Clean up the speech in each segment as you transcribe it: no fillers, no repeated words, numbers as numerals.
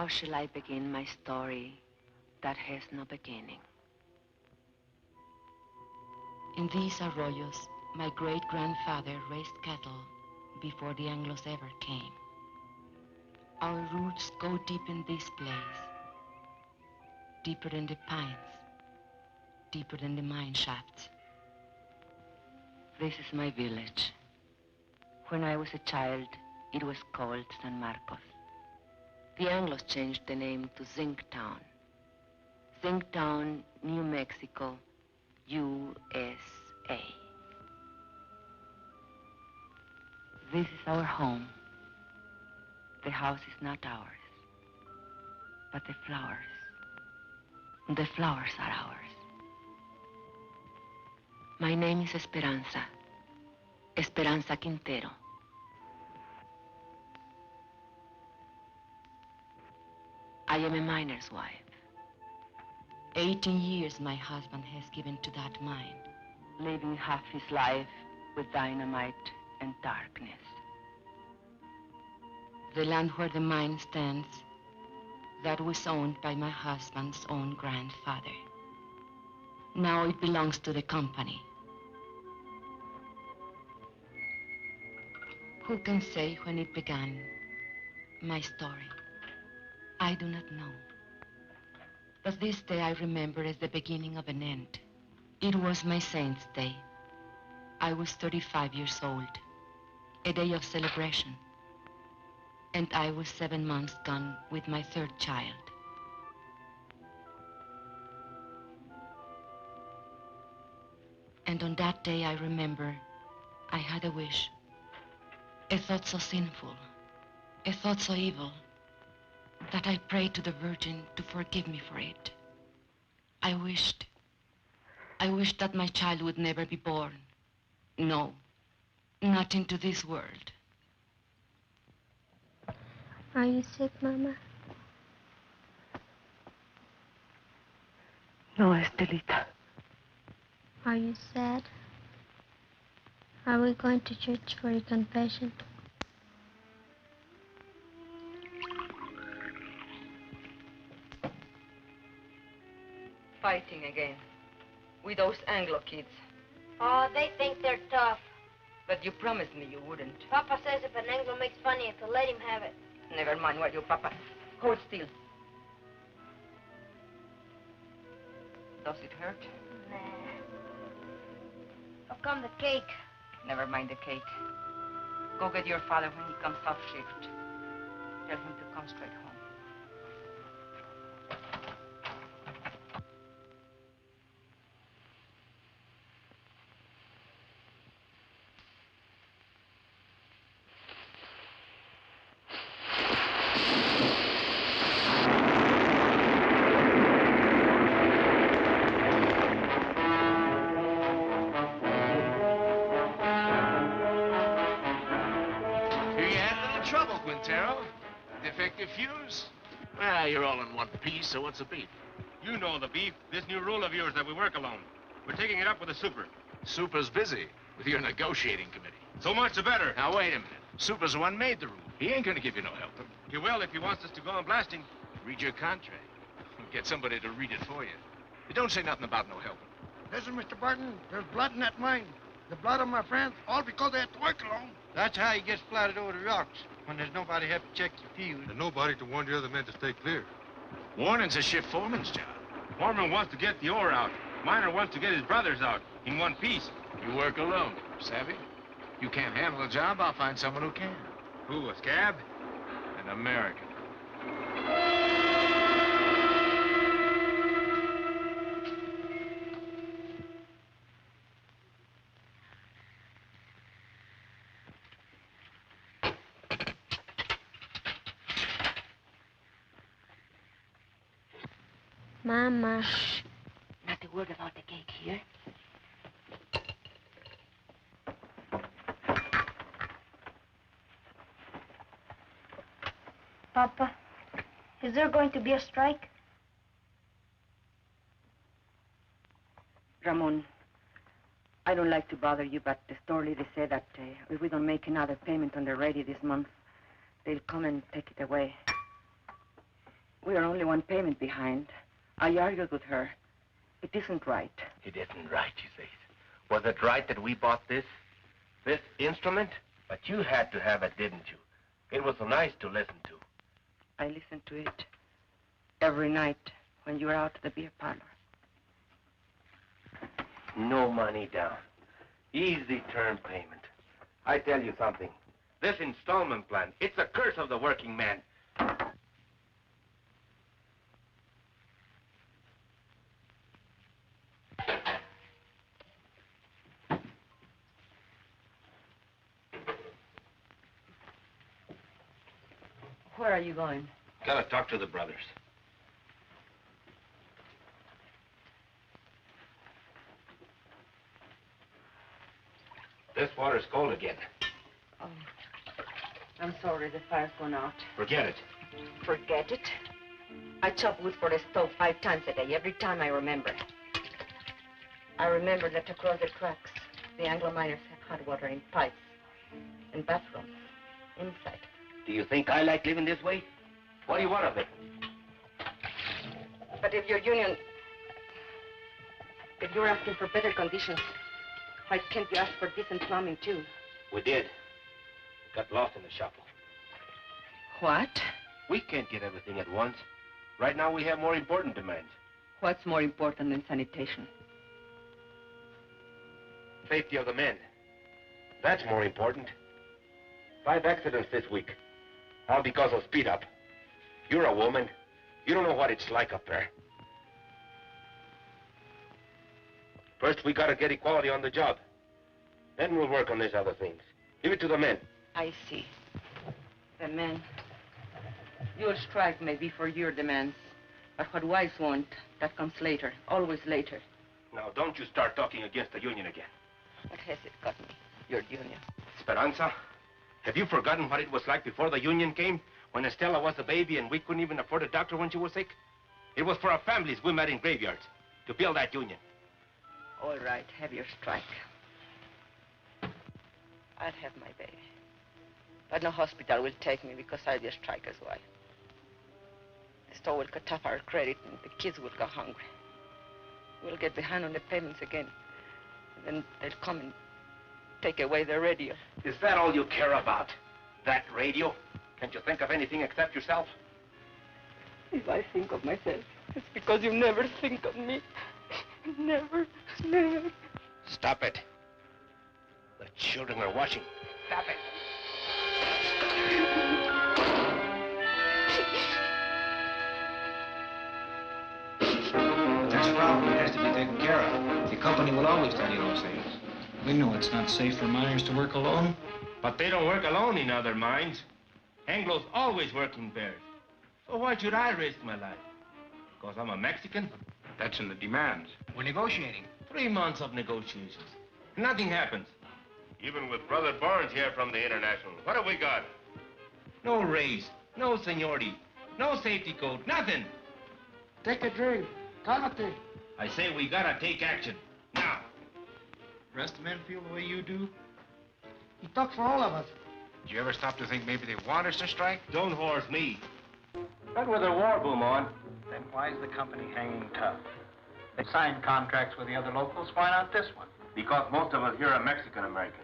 How shall I begin my story that has no beginning? In these arroyos, my great-grandfather raised cattle before the Anglos ever came. Our roots go deep in this place, deeper than the pines, deeper than the mine shafts. This is my village. When I was a child, it was called San Marcos. The Anglos changed the name to Zinc Town. Zinc Town, New Mexico, USA. This is our home. The house is not ours, but the flowers. The flowers are ours. My name is Esperanza. Esperanza Quintero. I am a miner's wife. 18 years my husband has given to that mine. Living half his life with dynamite and darkness. The land where the mine stands, that was owned by my husband's own grandfather. Now it belongs to the company. Who can say when it began, my story? I do not know. But this day I remember as the beginning of an end. It was my saint's day. I was 35 years old, a day of celebration. And I was 7 months gone with my third child. And on that day I remember I had a wish, a thought so sinful, a thought so evil, that I prayed to the Virgin to forgive me for it. I wished that my child would never be born. No, not into this world. Are you sick, Mama? No, Estelita. Are you sad? Are we going to church for your confession? Fighting again. With those Anglo kids. Oh, they think they're tough. But you promised me you wouldn't. Papa says if an Anglo makes fun of you, to let him have it. Never mind what you, Papa. Hold still. Does it hurt? Nah. How come the cake? Never mind the cake. Go get your father when he comes off shift. Tell him to come straight home. Defective fuse? Well, you're all in one piece, so what's the beef? You know the beef. This new rule of yours that we work alone. We're taking it up with the super. Super's busy with your negotiating committee. So much the better. Now, wait a minute. Super's the one made the rule. He ain't gonna give you no help. He will if he wants us to go on blasting. Read your contract. Get somebody to read it for you. It don't say nothing about no helping. Listen, Mr. Barton, there's blood in that mine. The blood of my friends, all because they had to work alone. That's how he gets splattered over the rocks, when there's nobody help to check your fuse. And nobody to warn the other men to stay clear. Warning's a shift foreman's job. Foreman wants to get the ore out. Miner wants to get his brothers out in one piece. You work alone, savvy? You can't handle a job, I'll find someone who can. Who, a scab? An American. Mama. Shh. Not a word about the cake here. Papa, is there going to be a strike? Ramon, I don't like to bother you, but the store lady said that if we don't make another payment on the radio this month, they'll come and take it away. We are only one payment behind. I argued with her. It isn't right. It isn't right, you say. Was it right that we bought this instrument? But you had to have it, didn't you? It was so nice to listen to. I listened to it every night when you were out at the beer parlor. No money down. Easy term payment. I tell you something. This installment plan, it's a curse of the working man. Where are you going? Gotta talk to the brothers. This water's cold again. Oh, I'm sorry, the fire's gone out. Forget it. Forget it? I chop wood for the stove 5 times a day, every time I remember. I remember that across the tracks, the Anglo miners have hot water in pipes and bathrooms inside. Do you think I like living this way? What do you want of it? But if your union, if you're asking for better conditions, why can't you ask for decent plumbing, too? We did. Got lost in the shuffle. What? We can't get everything at once. Right now, we have more important demands. What's more important than sanitation? Safety of the men. That's more important. 5 accidents this week. All because of speed up. You're a woman. You don't know what it's like up there. First, we gotta get equality on the job. Then we'll work on these other things. Leave it to the men. I see. The men. Your strike may be for your demands, but what wives want, that comes later, always later. Now, don't you start talking against the union again. What has it got me, your union? Esperanza, have you forgotten what it was like before the union came? When Estella was a baby and we couldn't even afford a doctor when she was sick? It was for our families we met in graveyards to build that union. All right, have your strike. I'll have my baby. But no hospital will take me because I'll be a striker's wife. The store will cut off our credit and the kids will go hungry. We'll get behind on the payments again. And then they'll come and take away the radio. Is that all you care about? That radio? Can't you think of anything except yourself? If I think of myself, it's because you never think of me. Never, never. Stop it. The children are watching. Stop it. But that's a problem. It has to be taken care of. The company will always tell you those things. We know it's not safe for miners to work alone. But they don't work alone in other mines. Anglos always work in pairs. So why should I risk my life? Because I'm a Mexican? That's in the demands. We're negotiating. 3 months of negotiations. Nothing happens. Even with Brother Barnes here from the International, what have we got? No raise, no seniority, no safety code, nothing. Take a drink. Cálmate. I say we gotta take action. Now. The rest of the men feel the way you do? He talks for all of us. Did you ever stop to think maybe they want us to strike? Don't horse me. Not with a war boom on. Then why is the company hanging tough? They signed contracts with the other locals. Why not this one? Because most of us here are Mexican-American.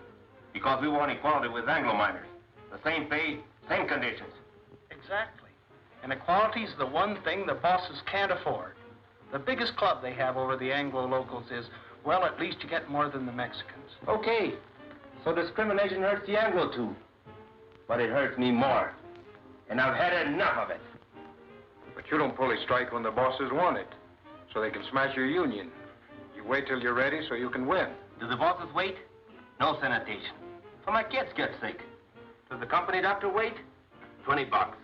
Because we want equality with Anglo miners. The same pay, same conditions. Exactly. And equality's the one thing the bosses can't afford. The biggest club they have over the Anglo locals is, well, at least you get more than the Mexicans. Okay. So discrimination hurts the Anglo too. But it hurts me more. And I've had enough of it. But you don't pull a strike when the bosses want it, so they can smash your union. You wait till you're ready so you can win. Do the bosses wait? No sanitation. So my kids get sick. Does the company doctor wait? $20.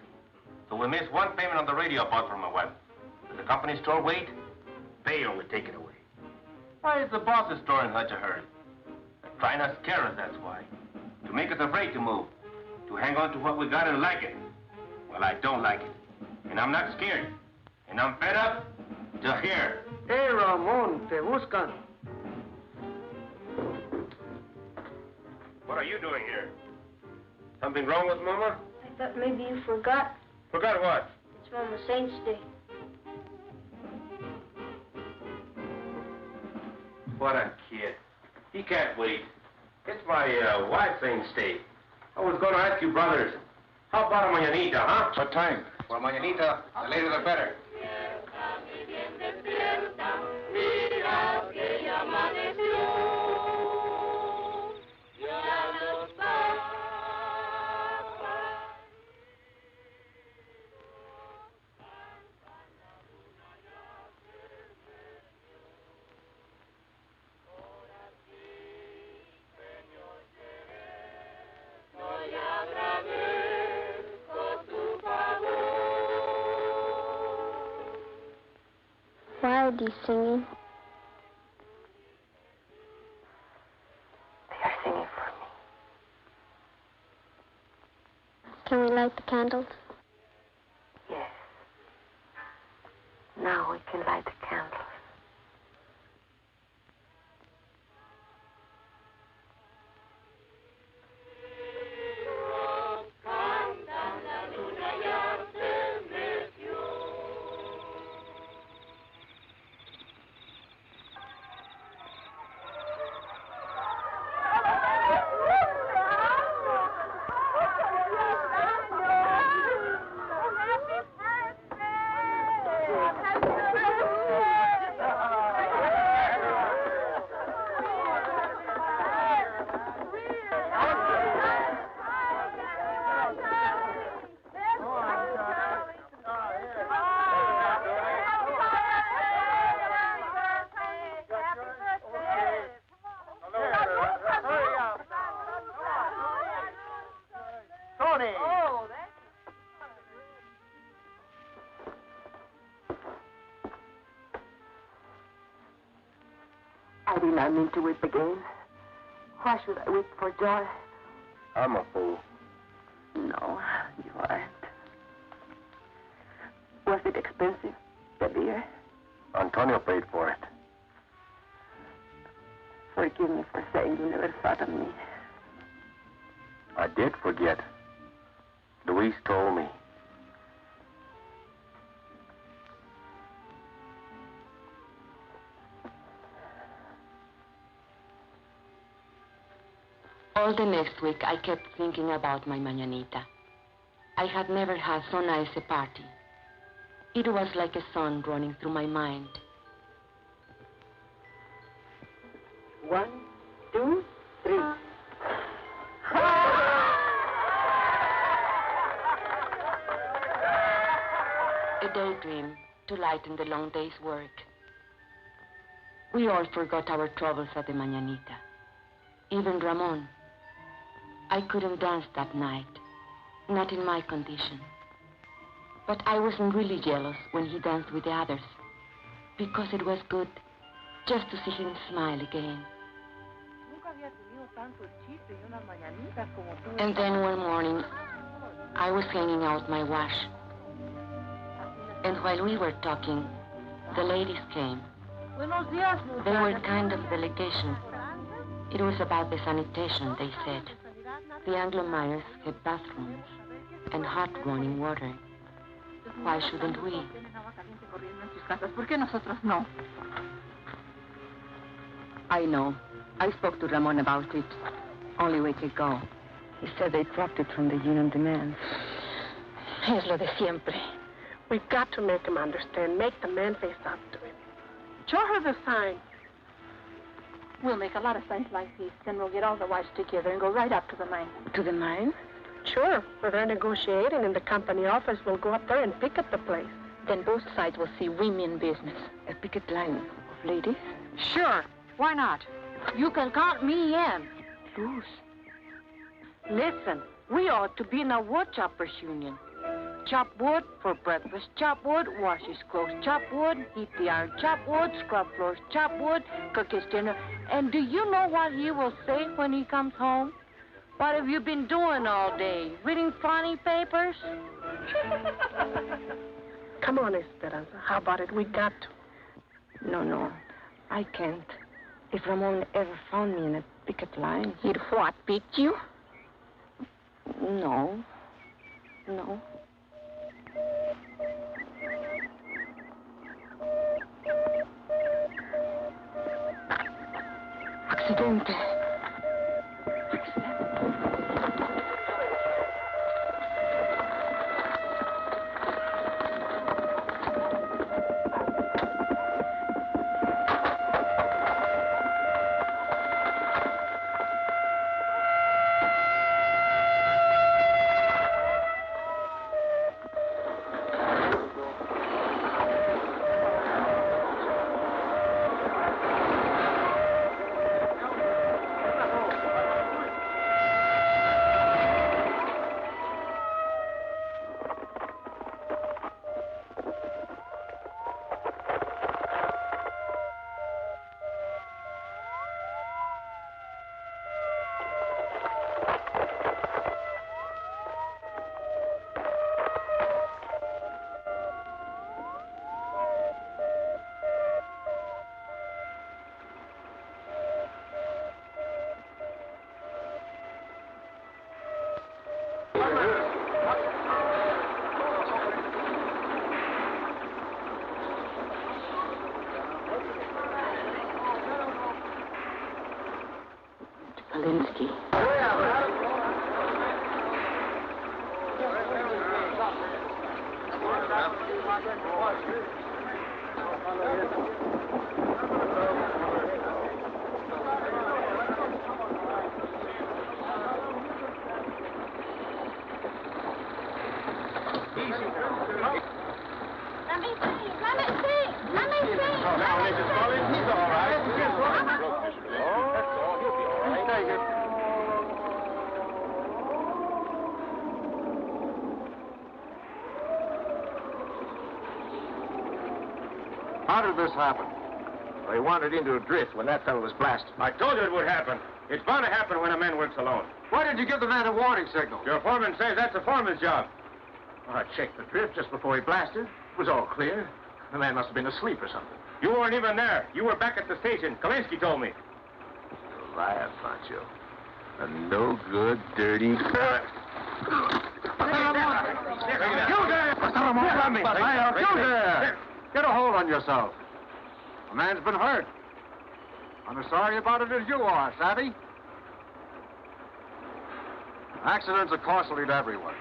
So we miss one payment on the radio I bought for my wife. Does the company store wait? They only take it away. Why is the boss's store in such a hurry? They're trying to scare us, that's why. To make us afraid to move. To hang on to what we got and like it. Well, I don't like it. And I'm not scared. And I'm fed up to here. Hey, Ramon, te buscan. What are you doing here? Something wrong with Mama? I thought maybe you forgot. Forgot what? That It's Mama Saint's Day. What a kid. He can't wait. It's my wife's Saint's Day. I was going to ask you, brothers, how about a mañanita, huh? What time? Well, mañanita, the later the better. Why are they singing? They are singing for me. Can we light the candles? Yes. Now we can light the candles. I did not mean to weep again. Why should I weep for joy? I'm a fool. No, you aren't. Was it expensive, the beer? Antonio paid for it. Forgive me for saying you never thought of me. I did forget. Luis told me. All the next week, I kept thinking about my mañanita. I had never had so nice a party. It was like a song running through my mind. 1, 2, 3. A daydream to lighten the long day's work. We all forgot our troubles at the mañanita. Even Ramon. I couldn't dance that night, not in my condition. But I wasn't really jealous when he danced with the others, because it was good just to see him smile again. And then one morning, I was hanging out my wash. And while we were talking, the ladies came. They were kind of delegation. It was about the sanitation, they said. The Anglo miners had bathrooms and hot running water. Why shouldn't we? I know. I spoke to Ramon about it only a week ago. He said they dropped it from the union demands. Es lo de siempre. We've got to make him understand, make the man face up to him. Show her the sign. We'll make a lot of signs like these, then we'll get all the wives together and go right up to the mine. To the mine? Sure. Where they're negotiating in the company office, we'll go up there and picket the place. Then both sides will see women business. A picket line of ladies? Sure. Why not? You can count me in. Luz. Listen, we ought to be in a wood choppers union. Chop wood for breakfast, chop wood, wash his clothes, chop wood, heat the iron, chop wood, scrub floors, chop wood, cook his dinner. And do you know what he will say when he comes home? What have you been doing all day? Reading funny papers? Come on, Esperanza. How about it? We got to. No. I can't. If Ramon ever found me in a picket line... He'd what, beat you? No. Accidente. Alinsky. How did this happen? They wandered into a drift when that fellow was blasted. I told you it would happen. It's bound to happen when a man works alone. Why didn't you give the man a warning signal? Your foreman says that's a foreman's job. Well, I checked the drift just before he blasted. It was all clear. The man must have been asleep or something. You weren't even there. You were back at the station. Kalinsky told me. You're lying, Pancho. A no good, dirty... You there! You there! Get a hold on yourself. A man's been hurt. I'm as sorry about it as you are, savvy? Accidents are costly to everyone.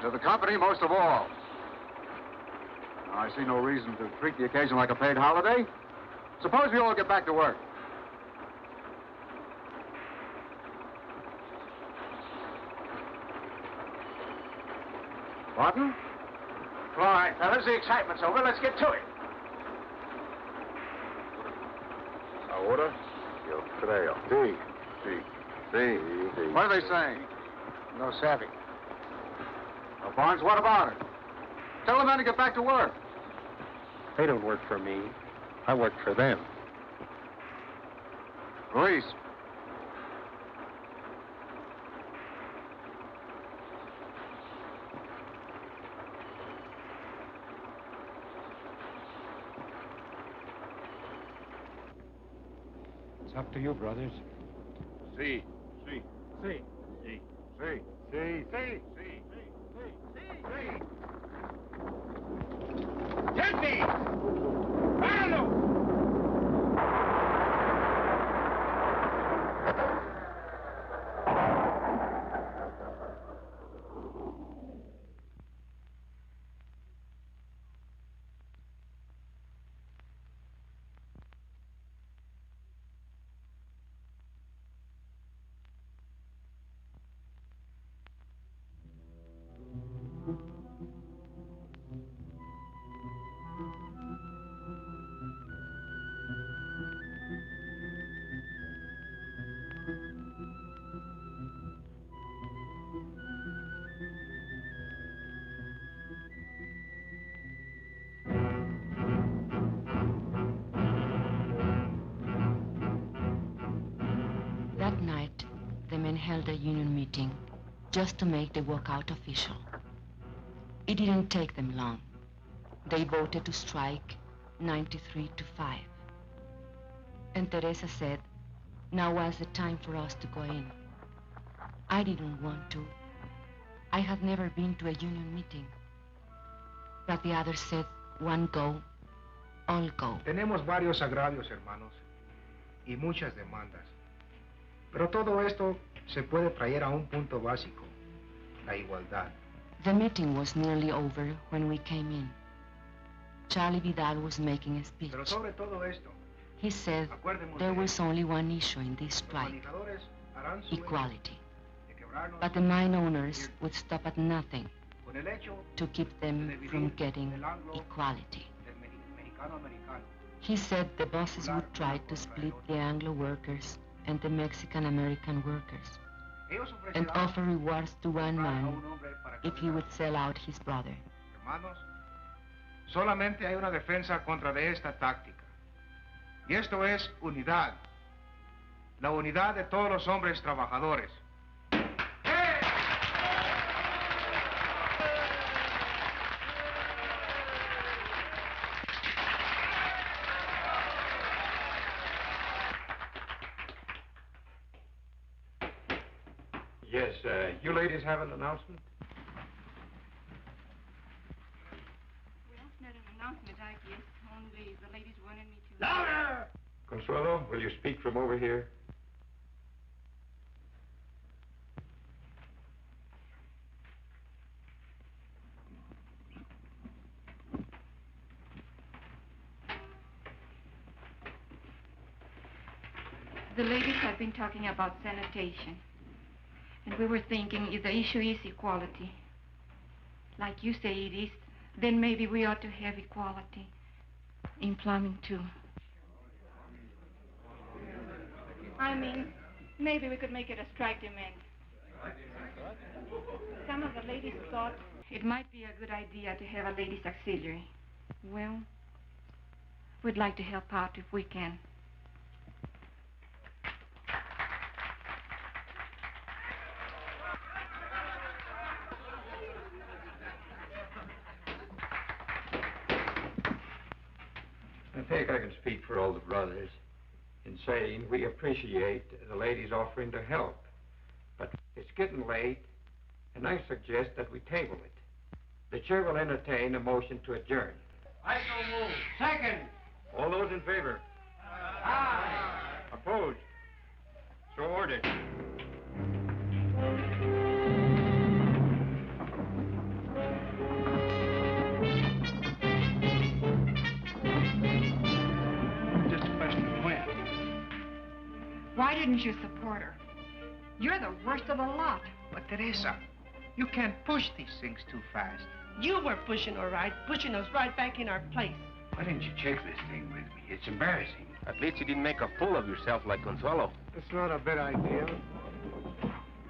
To the company, most of all. Now, I see no reason to treat the occasion like a paid holiday. Suppose we all get back to work. Martin? All right, fellas, the excitement's over. Let's get to it. Ahora, yo creo. Sí, sí, sí, sí. What are they saying? No savvy. Well, Barnes, what about it? Tell the men to get back to work. They don't work for me. I work for them. Luis. It's up to you, brothers. Sí, sí, See. sí, sí, sí, sí, sí, sí. Gente! ¡Páralo! That night, the men held a union meeting just to make the walkout official. It didn't take them long. They voted to strike 93-5. And Teresa said, now was the time for us to go in. I didn't want to. I had never been to a union meeting. But the others said, one go, all go. Tenemos varios agravios, hermanos, y muchas demandas. Pero todo esto se puede traer a un punto básico, la igualdad. The meeting was nearly over when we came in. Charlie Vidal was making a speech. Pero sobre todo esto, he said there was only one issue in this strike, equality. But the mine owners would stop at nothing to keep them from getting equality. He said the bosses would try to split the Anglo workers and the Mexican-American workers and offer rewards to one man if he would sell out his brother. Hermanos, solamente hay una defensa contra de esta táctica. Y esto es unidad. La unidad de todos los hombres trabajadores. Yes, you ladies have an announcement? Well, not an announcement, I guess. Only the ladies wanted me to... Louder! Consuelo, will you speak from over here? The ladies have been talking about sanitation. And we were thinking if the issue is equality, like you say it is, then maybe we ought to have equality in plumbing too. I mean, maybe we could make it a strike demand. Some of the ladies thought it might be a good idea to have a ladies' auxiliary. Well, we'd like to help out if we can. I think I can speak for all the brothers in saying we appreciate the ladies offering to help. But it's getting late, and I suggest that we table it. The chair will entertain a motion to adjourn. I so move. Second. All those in favor? Aye. Opposed? So ordered. Just a question of when. Why didn't you support her? You're the worst of the lot. But Teresa, you can't push these things too fast. You were pushing, all right, pushing us right back in our place. Why didn't you check this thing with me? It's embarrassing. At least you didn't make a fool of yourself like Consuelo. It's not a bad idea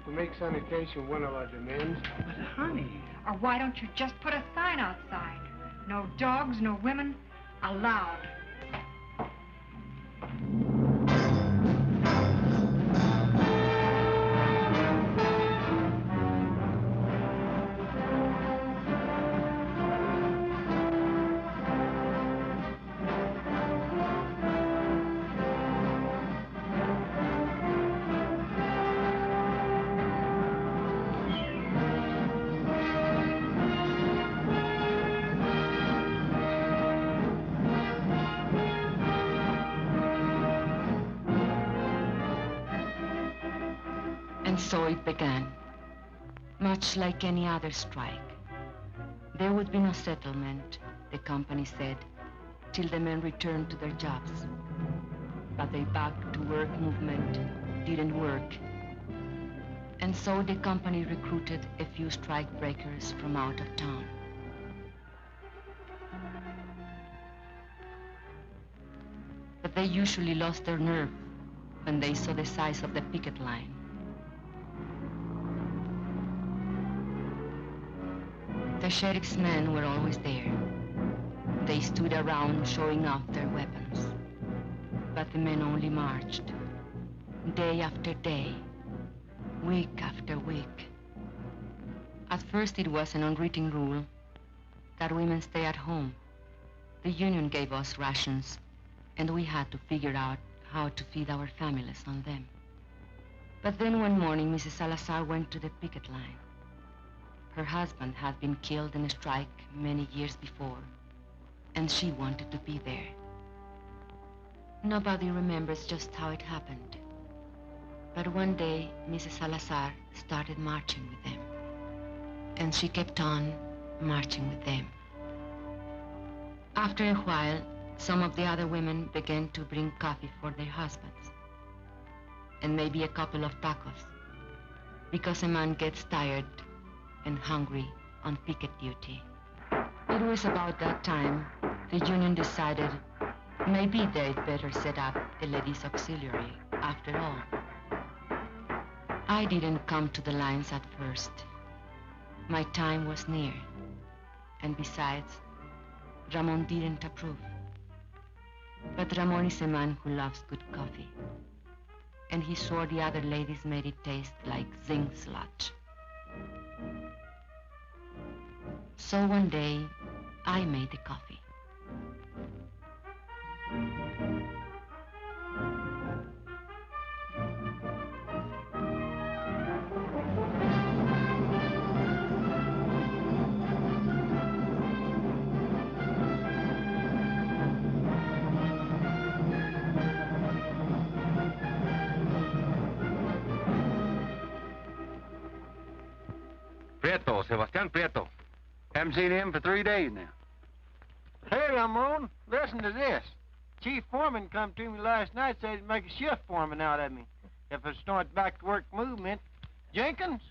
to make sanitation one of our demands. But honey... Or why don't you just put a sign outside? No dogs, no women, allowed. And so it began, much like any other strike. There would be no settlement, the company said, till the men returned to their jobs. But the back-to-work movement didn't work. And so the company recruited a few strike breakers from out of town. But they usually lost their nerve when they saw the size of the picket line. The sheriff's men were always there. They stood around showing off their weapons. But the men only marched, day after day, week after week. At first it was an unwritten rule that women stay at home. The union gave us rations, and we had to figure out how to feed our families on them. But then one morning, Mrs. Salazar went to the picket line. Her husband had been killed in a strike many years before, and she wanted to be there. Nobody remembers just how it happened. But one day, Mrs. Salazar started marching with them. And she kept on marching with them. After a while, some of the other women began to bring coffee for their husbands. And maybe a couple of tacos. Because a man gets tired and hungry on picket duty. It was about that time the union decided maybe they'd better set up a ladies' auxiliary after all. I didn't come to the lines at first. My time was near. And besides, Ramon didn't approve. But Ramon is a man who loves good coffee. And he swore the other ladies made it taste like zinc sludge. So one day, I made the coffee. Prieto, Sebastian Prieto. Haven't seen him for 3 days now. Hey, Ramon, listen to this. Chief Foreman come to me last night, said he'd make a shift foreman out of me if I start back to work movement. Jenkins,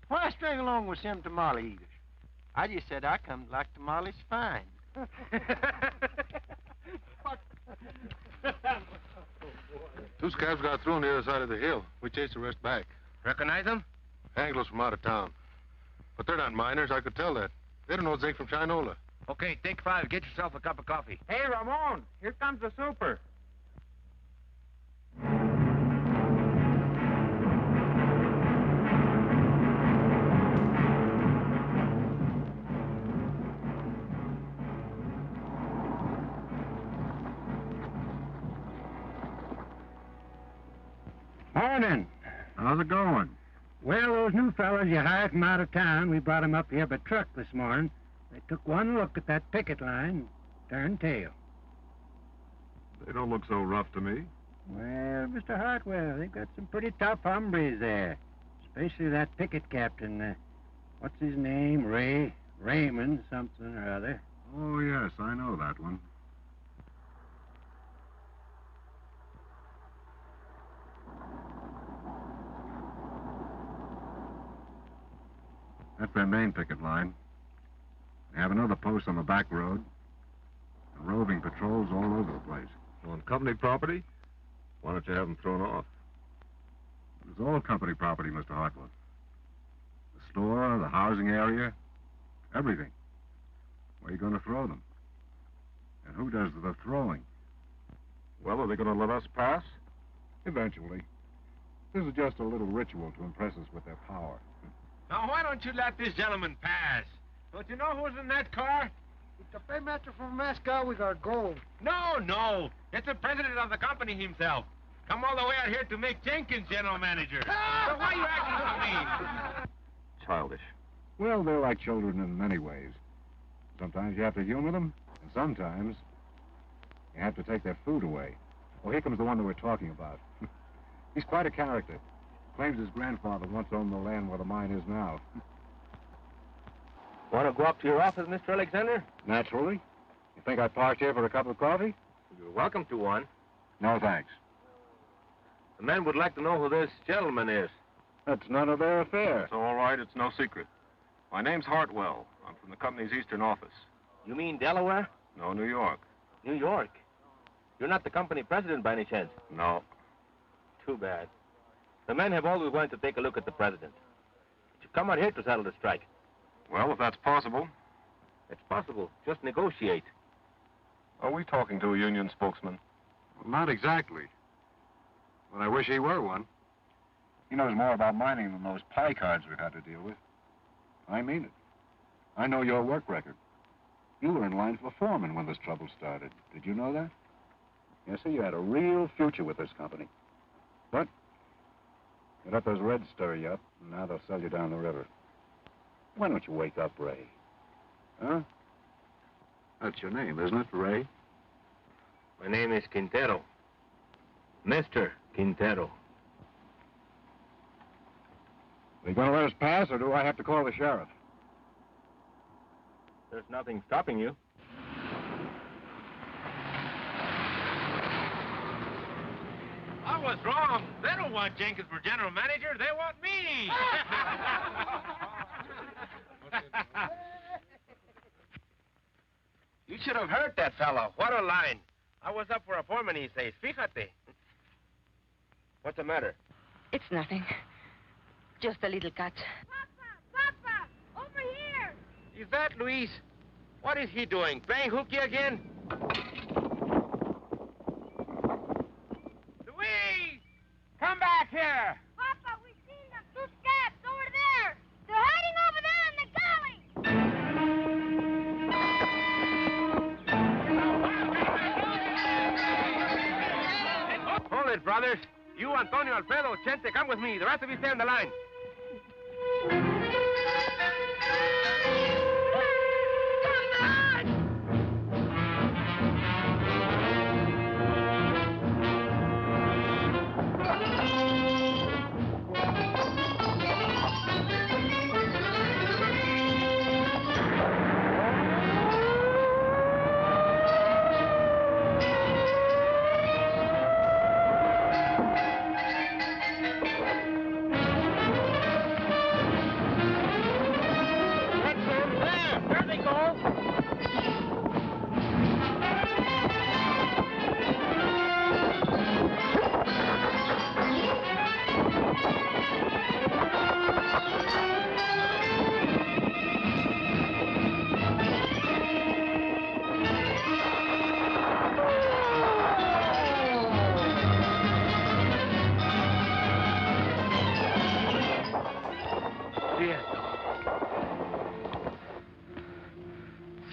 why string along with some tamale eaters? I just said I come to like tamales fine. Two scabs got through on the other side of the hill. We chased the rest back. Recognize them? Anglos from out of town. But they're not miners, I could tell that. They don't know Zinc from Chinola. Okay, take 5. Get yourself a cup of coffee. Hey, Ramon, here comes the super. Morning. How's it going? Well, those new fellas you hired from out of town, we brought them up here by truck this morning. They took one look at that picket line, turned tail. They don't look so rough to me. Well, Mr. Hartwell, they've got some pretty tough hombres there. Especially that picket captain, what's his name? Raymond something or other. Oh, yes, I know that one. That's their main picket line. They have another post on the back road. And roving patrols all over the place. On company property? Why don't you have them thrown off? It's all company property, Mr. Hartwell. The store, the housing area, everything. Where are you going to throw them? And who does the throwing? Well, are they going to let us pass? Eventually. This is just a little ritual to impress us with their power. Now, why don't you let this gentleman pass? Don't you know who's in that car? It's the paymaster from Moscow with our gold. No. It's the president of the company himself. Come all the way out here to make Jenkins general manager. So why are you acting so mean? Childish. Well, they're like children in many ways. Sometimes you have to humor them, and sometimes you have to take their food away. Oh, here comes the one that we're talking about. He's quite a character. Claims his grandfather once owned the land where the mine is now. Want to go up to your office, Mr. Alexander? Naturally. You think I parked here for a cup of coffee? You're welcome to one. No, thanks. The men would like to know who this gentleman is. That's none of their affair. It's all right. It's no secret. My name's Hartwell. I'm from the company's eastern office. You mean Delaware? No, New York. New York? You're not the company president by any chance? No. Too bad. The men have always wanted to take a look at the president. But you've come out here to settle the strike. Well, if that's possible. It's possible. Just negotiate. Are we talking to a union spokesman? Well, not exactly. But I wish he were one. He knows more about mining than those pie cards we've had to deal with. I mean it. I know your work record. You were in line for foreman when this trouble started. Did you know that? Yes, sir, you had a real future with this company. But you let those Reds stir you up, and now they'll sell you down the river. Why don't you wake up, Ray? Huh? That's your name, isn't it, Ray? My name is Quintero. Mr. Quintero. Are you going to let us pass, or do I have to call the sheriff? There's nothing stopping you. I was wrong. They don't want Jenkins for general manager. They want me. You should have heard that fellow. What a line. I was up for appointment, he says. Fíjate. What's the matter? It's nothing. Just a little cut. Papa, over here. Is that Luis? What is he doing? Playing hooky again? Luis! Come back here! Papa, we've seen them. Two scabs over there. They're hiding over there in the galley. Hold it, brothers. You, Antonio, Alfredo, Chente, come with me. The rest of you stay on the line.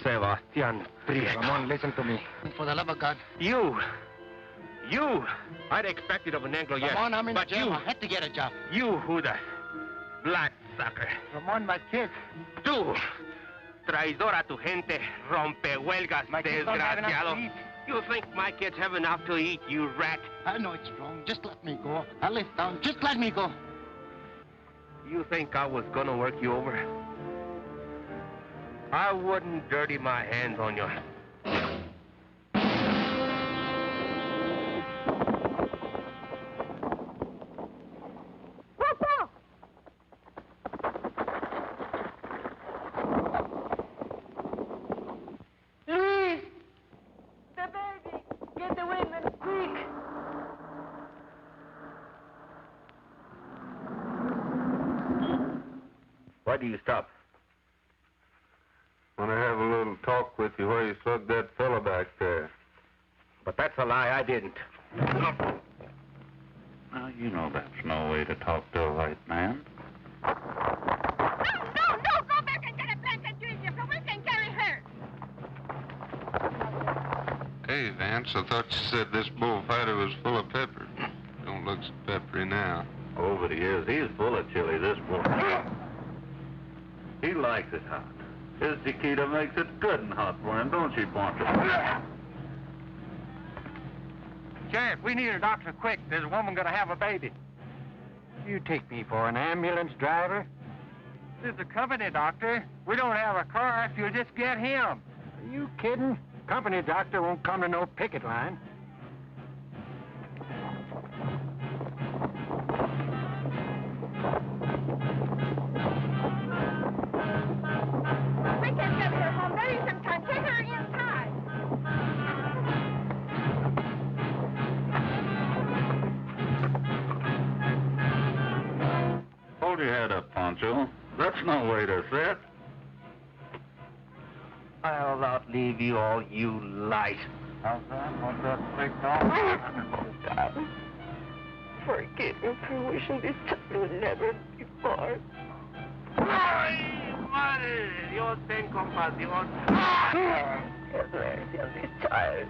Sebastian Prieto. Ramon, listen to me. For the love of God. You! I'd expect it of an Anglo, yes. Ramon, I'm in but jail. you, I had to get a job. You, Judas. Black sucker. Ramon, my kids. Tú, traidor a tu gente, rompehuelgas, desgraciado. You think my kids have enough to eat, you rat? I know it's wrong. Just let me go. I live down. Just let me go. You think I was gonna work you over? I wouldn't dirty my hands on you. Luis! The baby! Get the women, quick! Why do you stop? Want to have a little talk with you while you slug that fella back there. But that's a lie. I didn't. Now, you know that's no way to talk to a white man. No! Go back and get a blanket, Junior, so we can carry her! Hey, Vance, I thought you said this bullfighter was full of pepper. Don't look so peppery now. Oh, but he is. He's full of chili, this boy. He likes it hot. His Chiquita makes it good and hot for him, don't she, Poncho? Sheriff, we need a doctor quick. There's a woman gonna have a baby. You take me for an ambulance driver? This is a company doctor. We don't have a car if you'll just get him. Are you kidding? Company doctor won't come to no picket line. We can get her home. There is some time. Take her inside. Hold your head up, Poncho. That's no way to sit. I'll outlive you all, you light. How's that? What's that big dog? Darling, forgive me for wishing this time would never be born. ¡Ay, madre! Dios ten compasión. Have mercy on this child.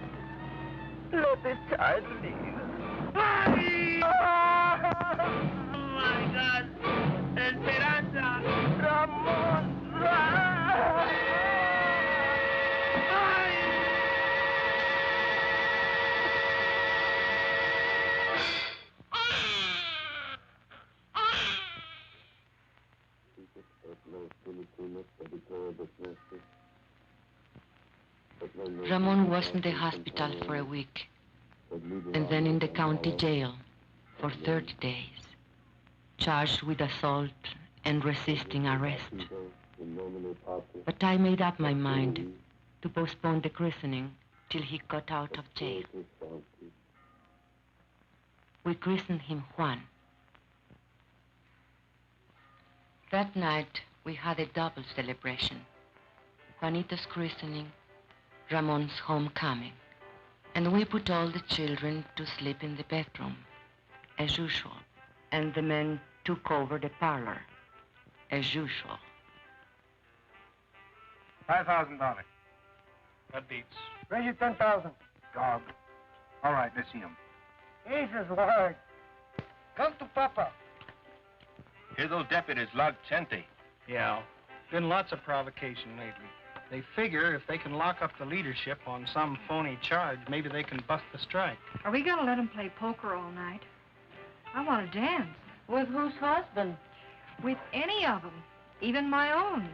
Let this child live. ¡Ay! Oh my God! Esperanza! Ramón! Ramon was in the hospital for a week, and then in the county jail for 30 days, charged with assault and resisting arrest. But I made up my mind to postpone the christening till he got out of jail. We christened him Juan. That night, we had a double celebration. Juanito's christening, Ramon's homecoming. And we put all the children to sleep in the bedroom, as usual. And the men took over the parlor, as usual. $5,000. That beats. Raise it 10,000. Dog. All right, let's see him. Jesus, Lord. Come to Papa. Here those deputies logged Chente. Yeah, been lots of provocation lately. They figure if they can lock up the leadership on some phony charge, maybe they can bust the strike. Are we gonna let them play poker all night? I want to dance. With whose husband? With any of them, even my own.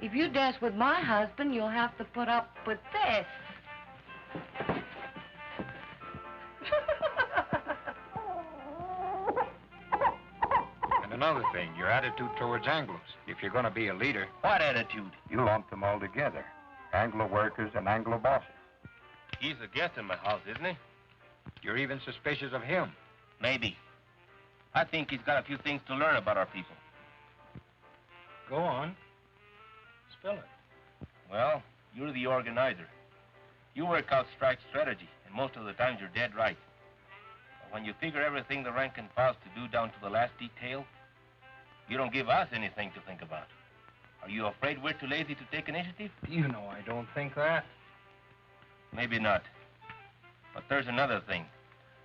If you dance with my husband, you'll have to put up with this. And another thing, your attitude towards Anglos. If you're going to be a leader... What attitude? You lump them all together. Anglo workers and Anglo bosses. He's a guest in my house, isn't he? You're even suspicious of him. Maybe. I think he's got a few things to learn about our people. Go on. Spill it. Well, you're the organizer. You work out strike strategy, and most of the times you're dead right. But when you figure everything the rank and file's to do down to the last detail, you don't give us anything to think about. Are you afraid we're too lazy to take initiative? You know I don't think that. Maybe not. But there's another thing.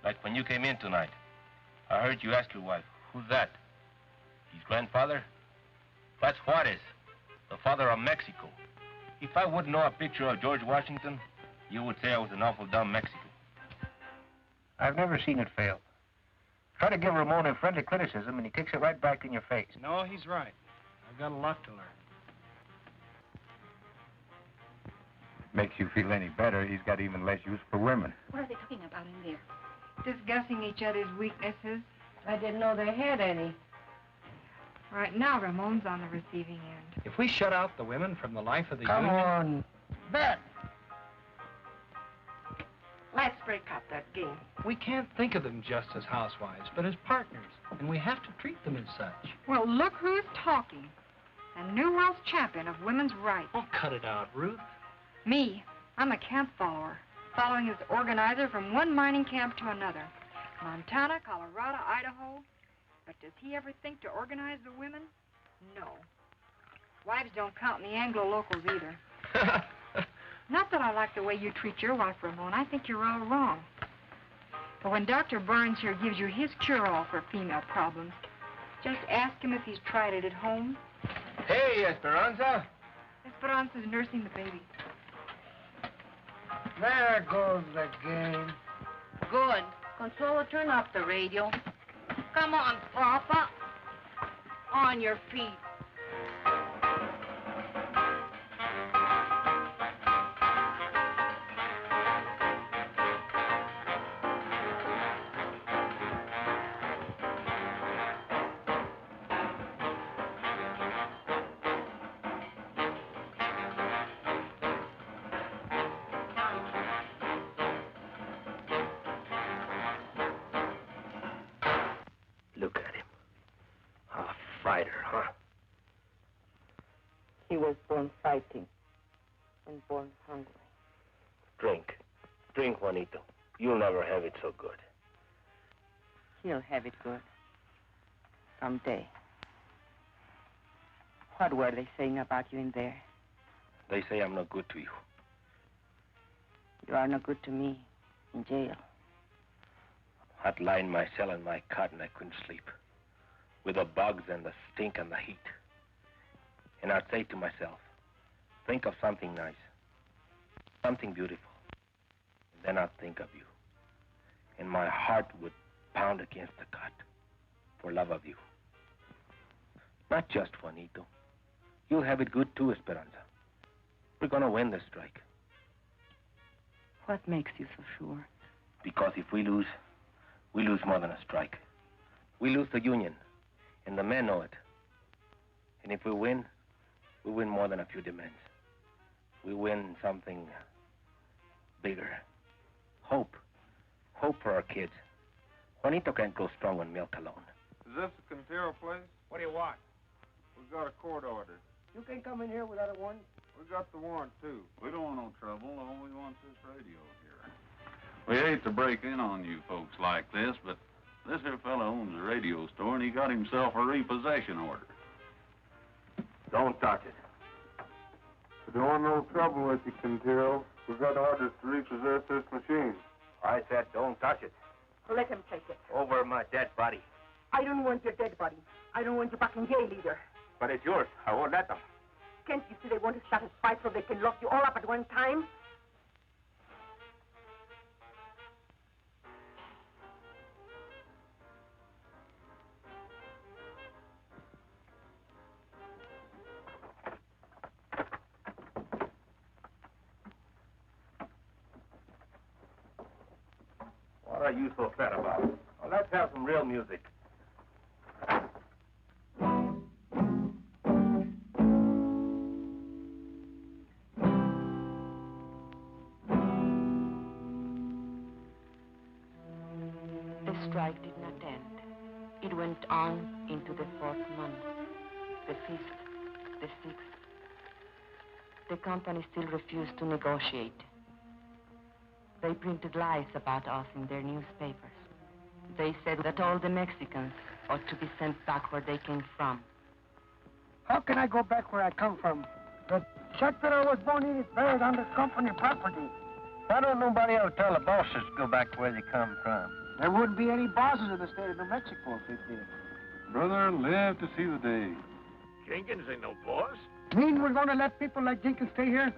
Like when you came in tonight, I heard you ask your wife, who's that? His grandfather? That's Juarez, the father of Mexico. If I wouldn't know a picture of George Washington, you would say I was an awful dumb Mexican. I've never seen it fail. Try to give Ramon a friendly criticism, and he kicks it right back in your face. No, he's right. I've got a lot to learn. Makes you feel any better, he's got even less use for women. What are they talking about in there? Discussing each other's weaknesses. I didn't know they had any. Right now, Ramon's on the receiving end. If we shut out the women from the life of the Come union... on. Bet. Let's break up that game. We can't think of them just as housewives, but as partners. And we have to treat them as such. Well, look who's talking. A new world champion of women's rights. Oh, cut it out, Ruth. Me. I'm a camp follower, following his organizer from one mining camp to another. Montana, Colorado, Idaho. But does he ever think to organize the women? No. Wives don't count in the Anglo-locals either. Not that I like the way you treat your wife, Ramon. I think you're all wrong. But when Dr. Barnes here gives you his cure-all for female problems, just ask him if he's tried it at home. Hey, Esperanza. Esperanza's nursing the baby. There goes the game. Good. Consuelo, turn up the radio. Come on, Papa. On your feet. Look at him. A fighter, huh? He was born fighting and born hungry. Drink. Drink, Juanito. You'll never have it so good. He'll have it good. Someday. What were they saying about you in there? They say I'm no good to you. You are no good to me in jail. I'd lie in my cell in my cot and I couldn't sleep. With the bugs and the stink and the heat. And I'd say to myself, think of something nice. Something beautiful. And then I'd think of you. And my heart would pound against the cot for love of you. Not just Juanito. You'll have it good too, Esperanza. We're gonna win this strike. What makes you so sure? Because if we lose more than a strike. We lose the union, and the men know it. And if we win more than a few demands. We win something bigger. Hope. Hope for our kids. Juanito can't go strong on milk alone. Is this the Quintero place? What do you want? We've got a court order. You can come in here without a warrant. We got the warrant, too. We don't want no trouble. All we want is this radio here. We hate to break in on you folks like this, but this here fella owns a radio store, and he got himself a repossession order. Don't touch it. We don't want no trouble with you, Quintero. We've got orders to repossess this machine. I said don't touch it. Let him take it. Over my dead body. I don't want your dead body. I don't want you back in jail either. But it's yours. I won't let them. Can't you see they want to start a fight so they can lock you all up at one time? What are you so fat about? Well, let's have some real music. The strike did not end. It went on into the 4th month, the 5th, the 6th. The company still refused to negotiate. They printed lies about us in their newspapers. They said that all the Mexicans ought to be sent back where they came from. How can I go back where I come from? The shack that I was born in is buried under company property. Why don't nobody ever tell the bosses to go back where they come from? There wouldn't be any bosses in the state of New Mexico if they did. Brother, live to see the day. Jenkins ain't no boss. Mean we're going to let people like Jenkins stay here?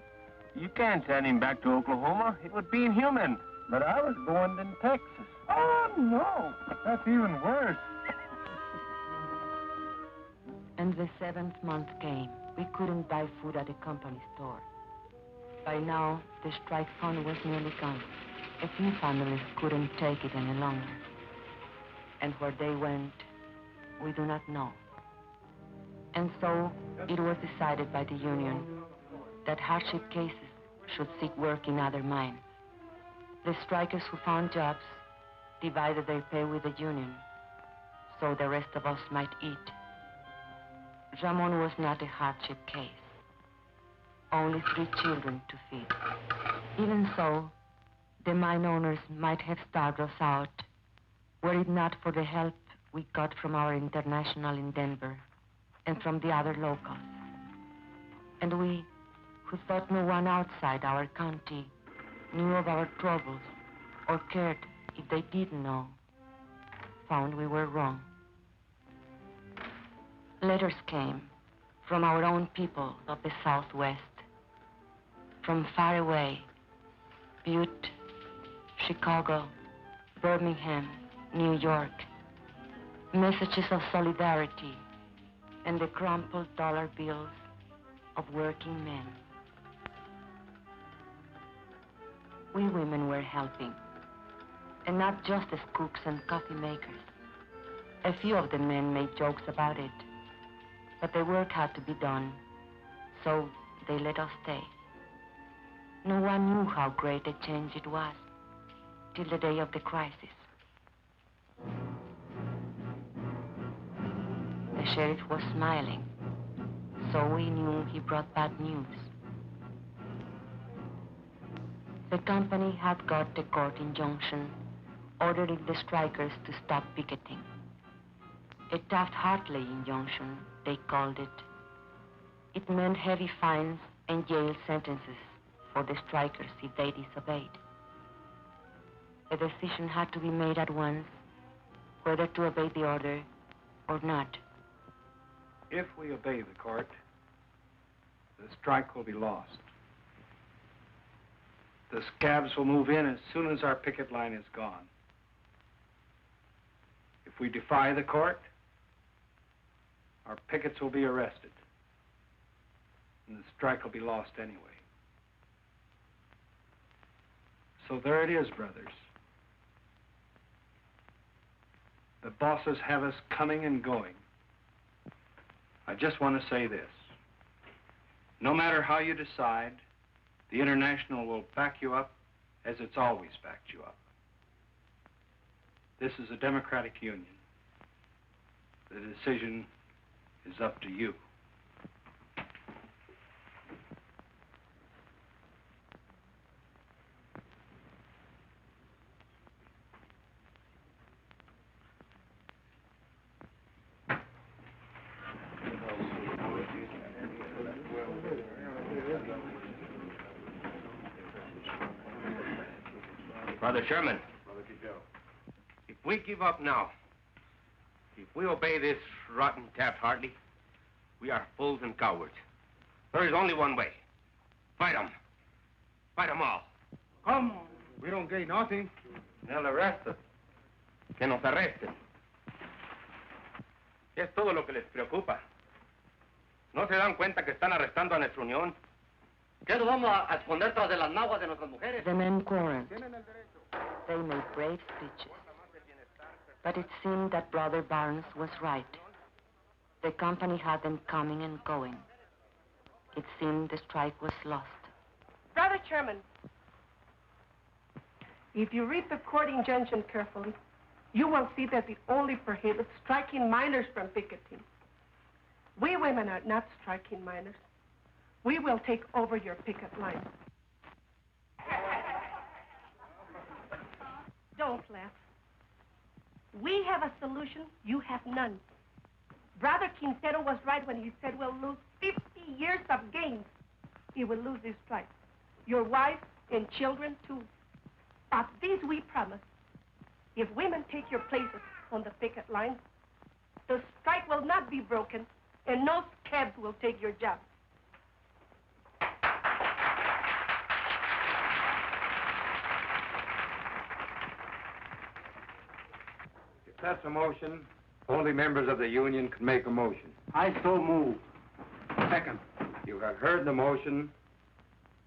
You can't send him back to Oklahoma. It would be inhuman. But I was born in Texas. Oh, no. That's even worse. And the 7th month came. We couldn't buy food at the company store. By now, the strike fund was nearly gone. A few families couldn't take it any longer. And where they went, we do not know. And so, it was decided by the union that hardship cases should seek work in other mines. The strikers who found jobs divided their pay with the union, so the rest of us might eat. Ramon was not a hardship case. Only 3 children to feed. Even so, the mine owners might have starved us out were it not for the help we got from our international in Denver and from the other locals. And we, who thought no one outside our county knew of our troubles or cared if they did know, found we were wrong. Letters came from our own people of the Southwest, from far away, Butte, Chicago, Birmingham, New York, messages of solidarity and the crumpled dollar bills of working men. We women were helping, and not just as cooks and coffee makers. A few of the men made jokes about it, but the work had to be done, so they let us stay. No one knew how great a change it was till the day of the crisis. The sheriff was smiling, so we knew he brought bad news. The company had got a court injunction ordering the strikers to stop picketing. A Taft-Hartley injunction, they called it. It meant heavy fines and jail sentences for the strikers if they disobeyed. A decision had to be made at once whether to obey the order or not. If we obey the court, the strike will be lost. The scabs will move in as soon as our picket line is gone. If we defy the court, our pickets will be arrested, and the strike will be lost anyway. So there it is, brothers. The bosses have us coming and going. I just want to say this. No matter how you decide, the International will back you up as it's always backed you up. This is a democratic union. The decision is up to you. Brother Sherman, if we give up now, if we obey this rotten Taft-Hartley, we are fools and cowards. There is only one way. Fight them. Fight them all. Come on. We don't gain nothing. They'll arrest us. Que nos arresten. Es todo lo que les preocupa. ¿No se dan cuenta que están arrestando a nuestra unión? ¿Qué nos vamos a esconder tras de las naguas de nuestras mujeres? The men quarreled. They made brave speeches. But it seemed that Brother Barnes was right. The company had them coming and going. It seemed the strike was lost. Brother Chairman, if you read the court injunction carefully, you will see that it only prohibits striking minors from picketing. We women are not striking minors. We will take over your picket line. Don't laugh. We have a solution, you have none. Brother Quintero was right when he said we'll lose 50 years of gains if we lose this strike. Your wife and children, too. But this we promise. If women take your places on the picket line, the strike will not be broken, and no scabs will take your job. If that's a motion, only members of the union can make a motion. I so move. Second. You have heard the motion.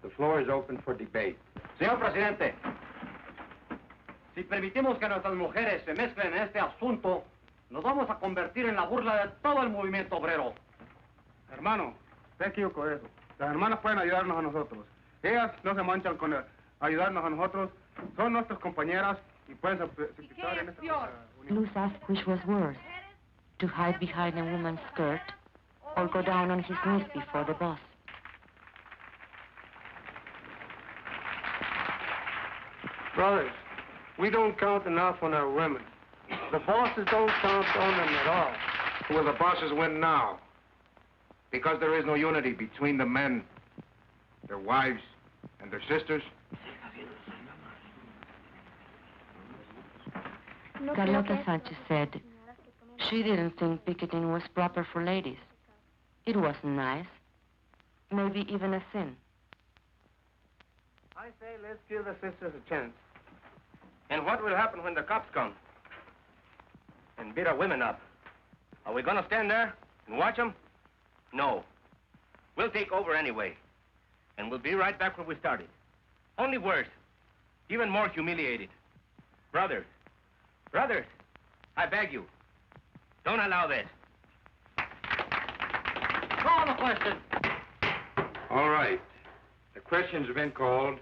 The floor is open for debate. Señor Presidente, si permitimos que nuestras mujeres se mezclen en este asunto, nos vamos a convertir en la burla de todo el movimiento obrero. Hermano, te equivoco eso. Las hermanas pueden ayudarnos a nosotros. Ellas no se manchan con ayudarnos a nosotros. Son nuestras compañeras y pueden participar en esta unión. Luz asked which was worse, to hide behind a woman's skirt or go down on his knees before the boss. Brothers, we don't count enough on our women. The bosses don't count on them at all. Will the bosses win now? Because there is no unity between the men, their wives, and their sisters? Carlota Sanchez said she didn't think picketing was proper for ladies. It wasn't nice, maybe even a sin. I say let's give the sisters a chance. And what will happen when the cops come and beat our women up? Are we gonna stand there and watch them? No. We'll take over anyway. And we'll be right back where we started. Only worse. Even more humiliated. Brothers, I beg you, don't allow this. Call the question. All right. The question's been called.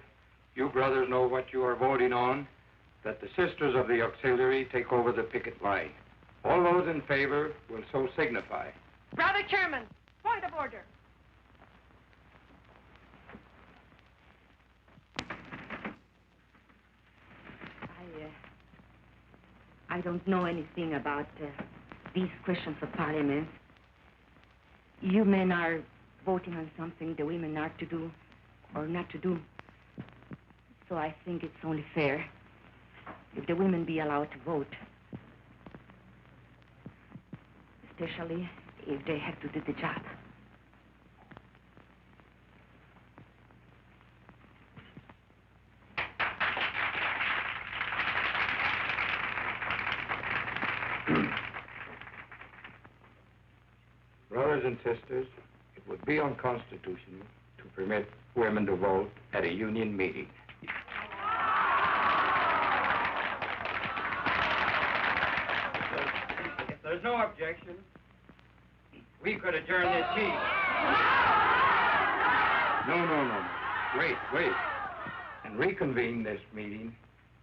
You brothers know what you are voting on, that the sisters of the auxiliary take over the picket line. All those in favor will so signify. Brother Chairman, point of order. I don't know anything about these questions of parliament. You men are voting on something the women are to do or not to do. So I think it's only fair if the women be allowed to vote. Especially if they have to do the job. Brothers and sisters, it would be unconstitutional to permit women to vote at a union meeting. there's no objection, we could adjourn this meeting. No. Wait. And reconvene this meeting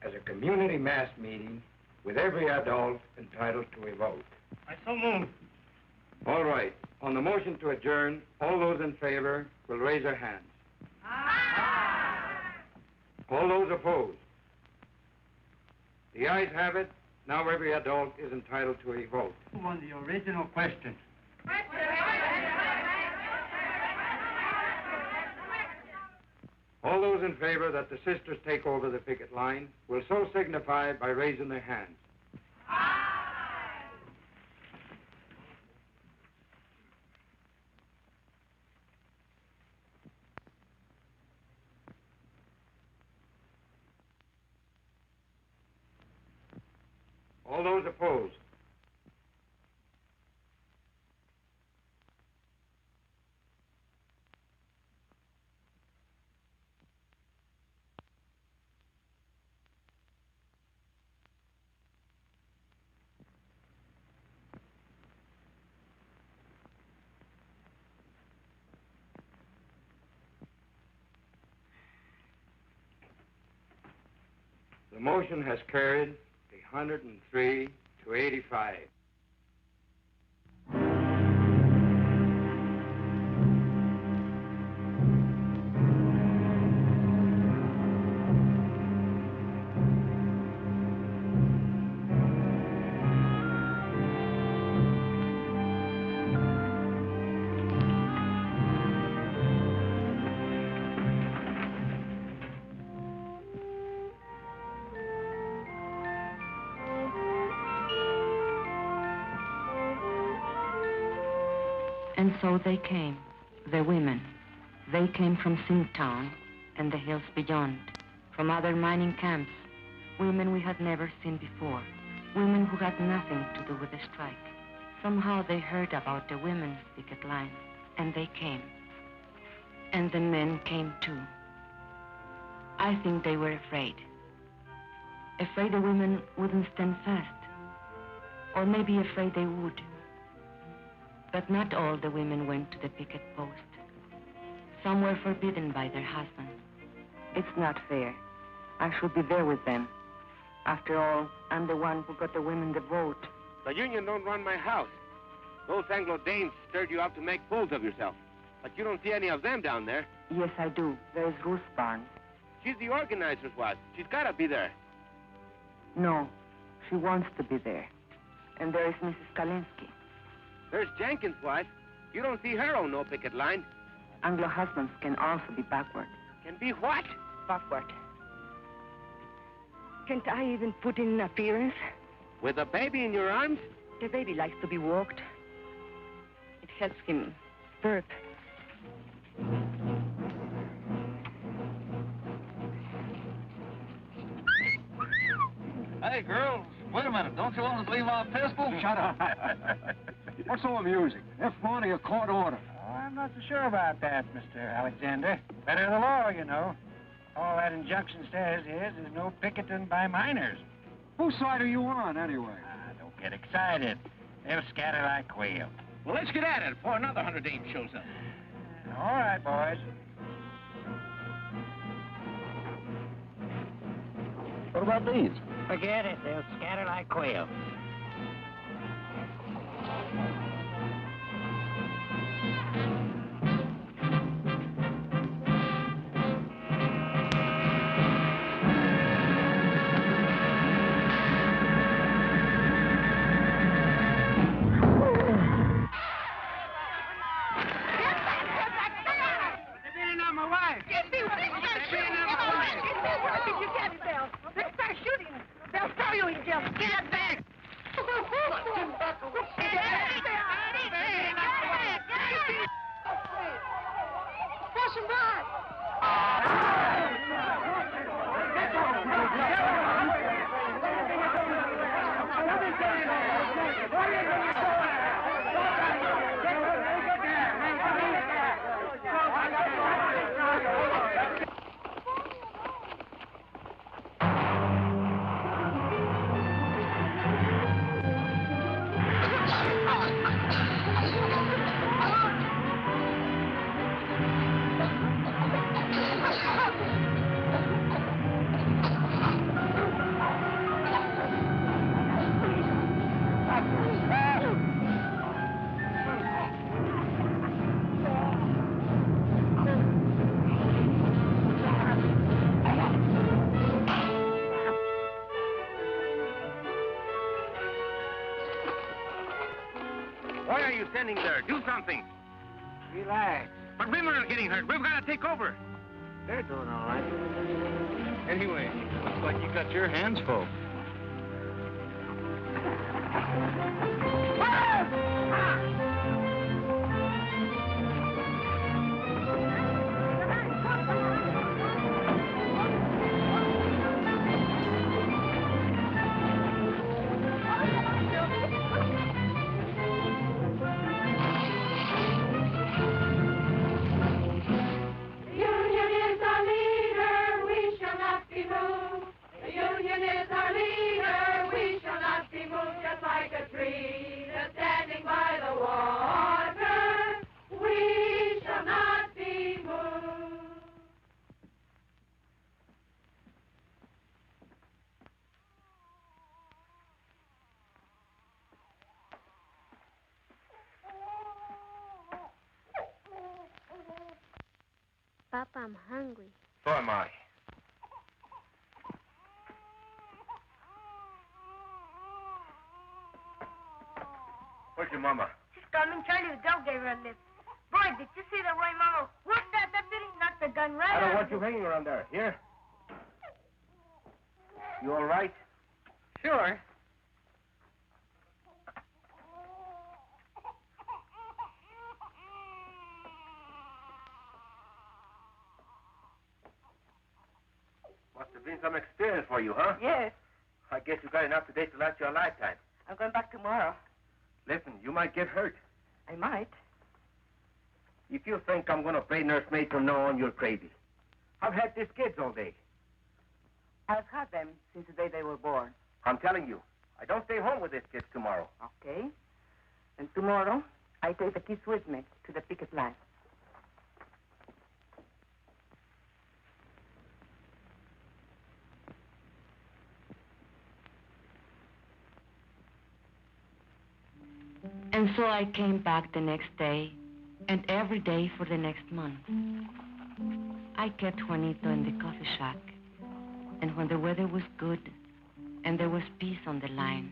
as a community mass meeting with every adult entitled to a vote. I so move. All right. On the motion to adjourn, all those in favor will raise their hands. Aye. All those opposed? The ayes have it. Now every adult is entitled to a vote. On the original question. All those in favor that the sisters take over the picket line will so signify by raising their hands. All those opposed? The motion has carried 103 to 85. And so they came, the women. They came from Zinc Town and the hills beyond, from other mining camps, women we had never seen before, women who had nothing to do with the strike. Somehow they heard about the women's picket line, and they came. And the men came too. I think they were afraid. Afraid the women wouldn't stand fast. Or maybe afraid they would. But not all the women went to the picket post. Some were forbidden by their husbands. It's not fair. I should be there with them. After all, I'm the one who got the women the vote. The union don't run my house. Those Anglo-Danes stirred you up to make fools of yourself. But you don't see any of them down there. Yes, I do. There's Ruth Barnes. She's the organizer's wife. She's gotta be there. No, she wants to be there. And there is Mrs. Kalinsky. There's Jenkins' wife. You don't see her on no picket line. Anglo husbands can also be backward. Can be what? Backward. Can't I even put in an appearance? With a baby in your arms? The baby likes to be walked. It helps him burp. Hey, girls, wait a minute. Don't you want to leave our pistol? Shut up. What's so amusing? F1 or a court order? Oh, I'm not so sure about that, Mr. Alexander. Better the law, you know. All that injunction says is there's no picketing by miners. Whose side are you on, anyway? Don't get excited. They'll scatter like quail. Well, let's get at it before another 100 Danes shows up. All right, boys. What about these? Forget it. They'll scatter like quail. Why are you standing there? Do something. Relax. But women are getting hurt. We've got to take over. They're doing all right. Anyway, looks like you got your hands full. Papa, I'm hungry. So am I. Where's your mama? She's coming. Charlie the dog gave her a lift. Boy, did you see the way Mama worked that deputy? Knocked the gun right I don't out want of you him. hanging around there. Here? You all right? Sure. Must have been some experience for you, huh? Yes. I guess you got enough today to last you a lifetime. I'm going back tomorrow. Listen, you might get hurt. I might. If you think I'm going to play nursemaid from now on, you're crazy. I've had these kids all day. I've had them since the day they were born. I'm telling you, I don't stay home with these kids tomorrow. Okay. And tomorrow, I take the kids with me to the picket line. And so I came back the next day, and every day for the next month. I kept Juanito in the coffee shack, and when the weather was good and there was peace on the line,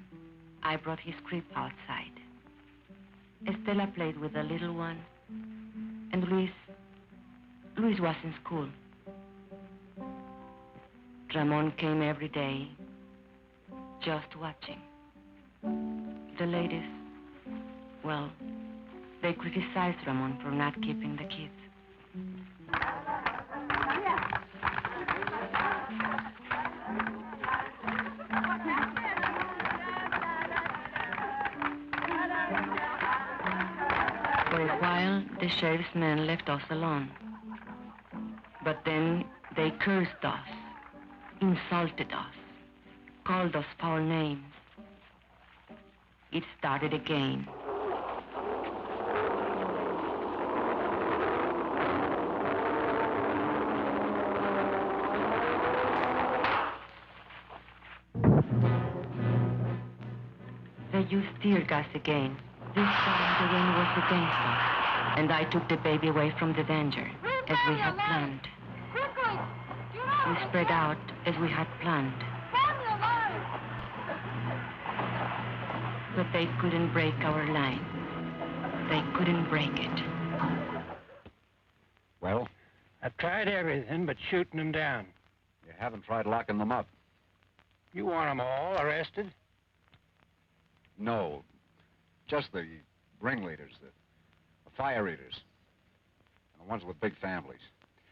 I brought his crib outside. Estela played with the little one, and Luis was in school. Ramon came every day, just watching. The ladies, well, they criticized Ramon for not keeping the kids. For a while, the sheriff's men left us alone. But then they cursed us, insulted us, called us foul names. It started again. They used tear gas again. This time the rain was against us, and I took the baby away from the danger, as we had planned. We spread out as we had planned. But they couldn't break our line. They couldn't break it. Well? I've tried everything but shooting them down. You haven't tried locking them up. You want them all arrested? No. Just the ringleaders, the fire eaters. And the ones with big families.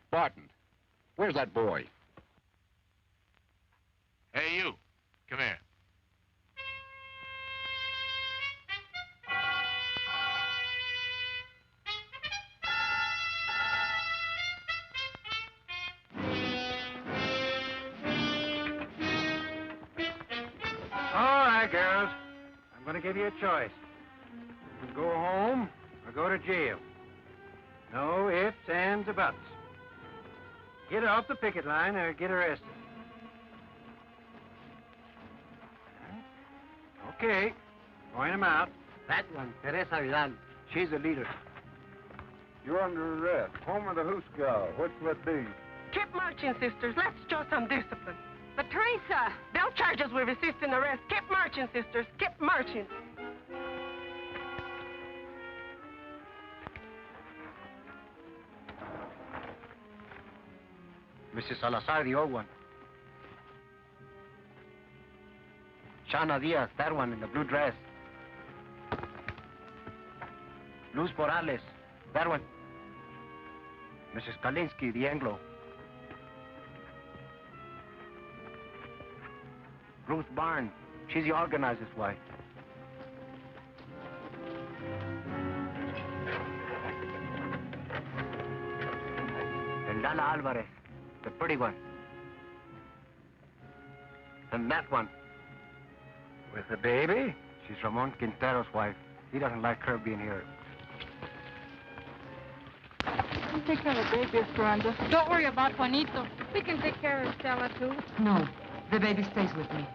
Barton, where's that boy? Hey, you. Come here. All right, girls. I'm going to give you a choice. You can go home or go to jail. No ifs, ands, or buts. Get off the picket line or get arrested. Okay. Point them out. That one, Teresa Vidal. She's the leader. You're under arrest. Home of the Hooskow. What's that be? Keep marching, sisters. Let's show some discipline. But Teresa, they'll charge us with resisting arrest. Keep marching, sisters. Keep marching. Mrs. Salazar, the old one. Shana Diaz, that one in the blue dress. Luz Morales, that one. Mrs. Kalinsky, the Anglo. Ruth Barnes, she's the organizer's wife. And Lala Alvarez, the pretty one. And that one, with the baby, she's Ramon Quintero's wife. He doesn't like her being here. You take care of the baby, Esperanza. Don't worry about Juanito. We can take care of Stella, too. No, the baby stays with me.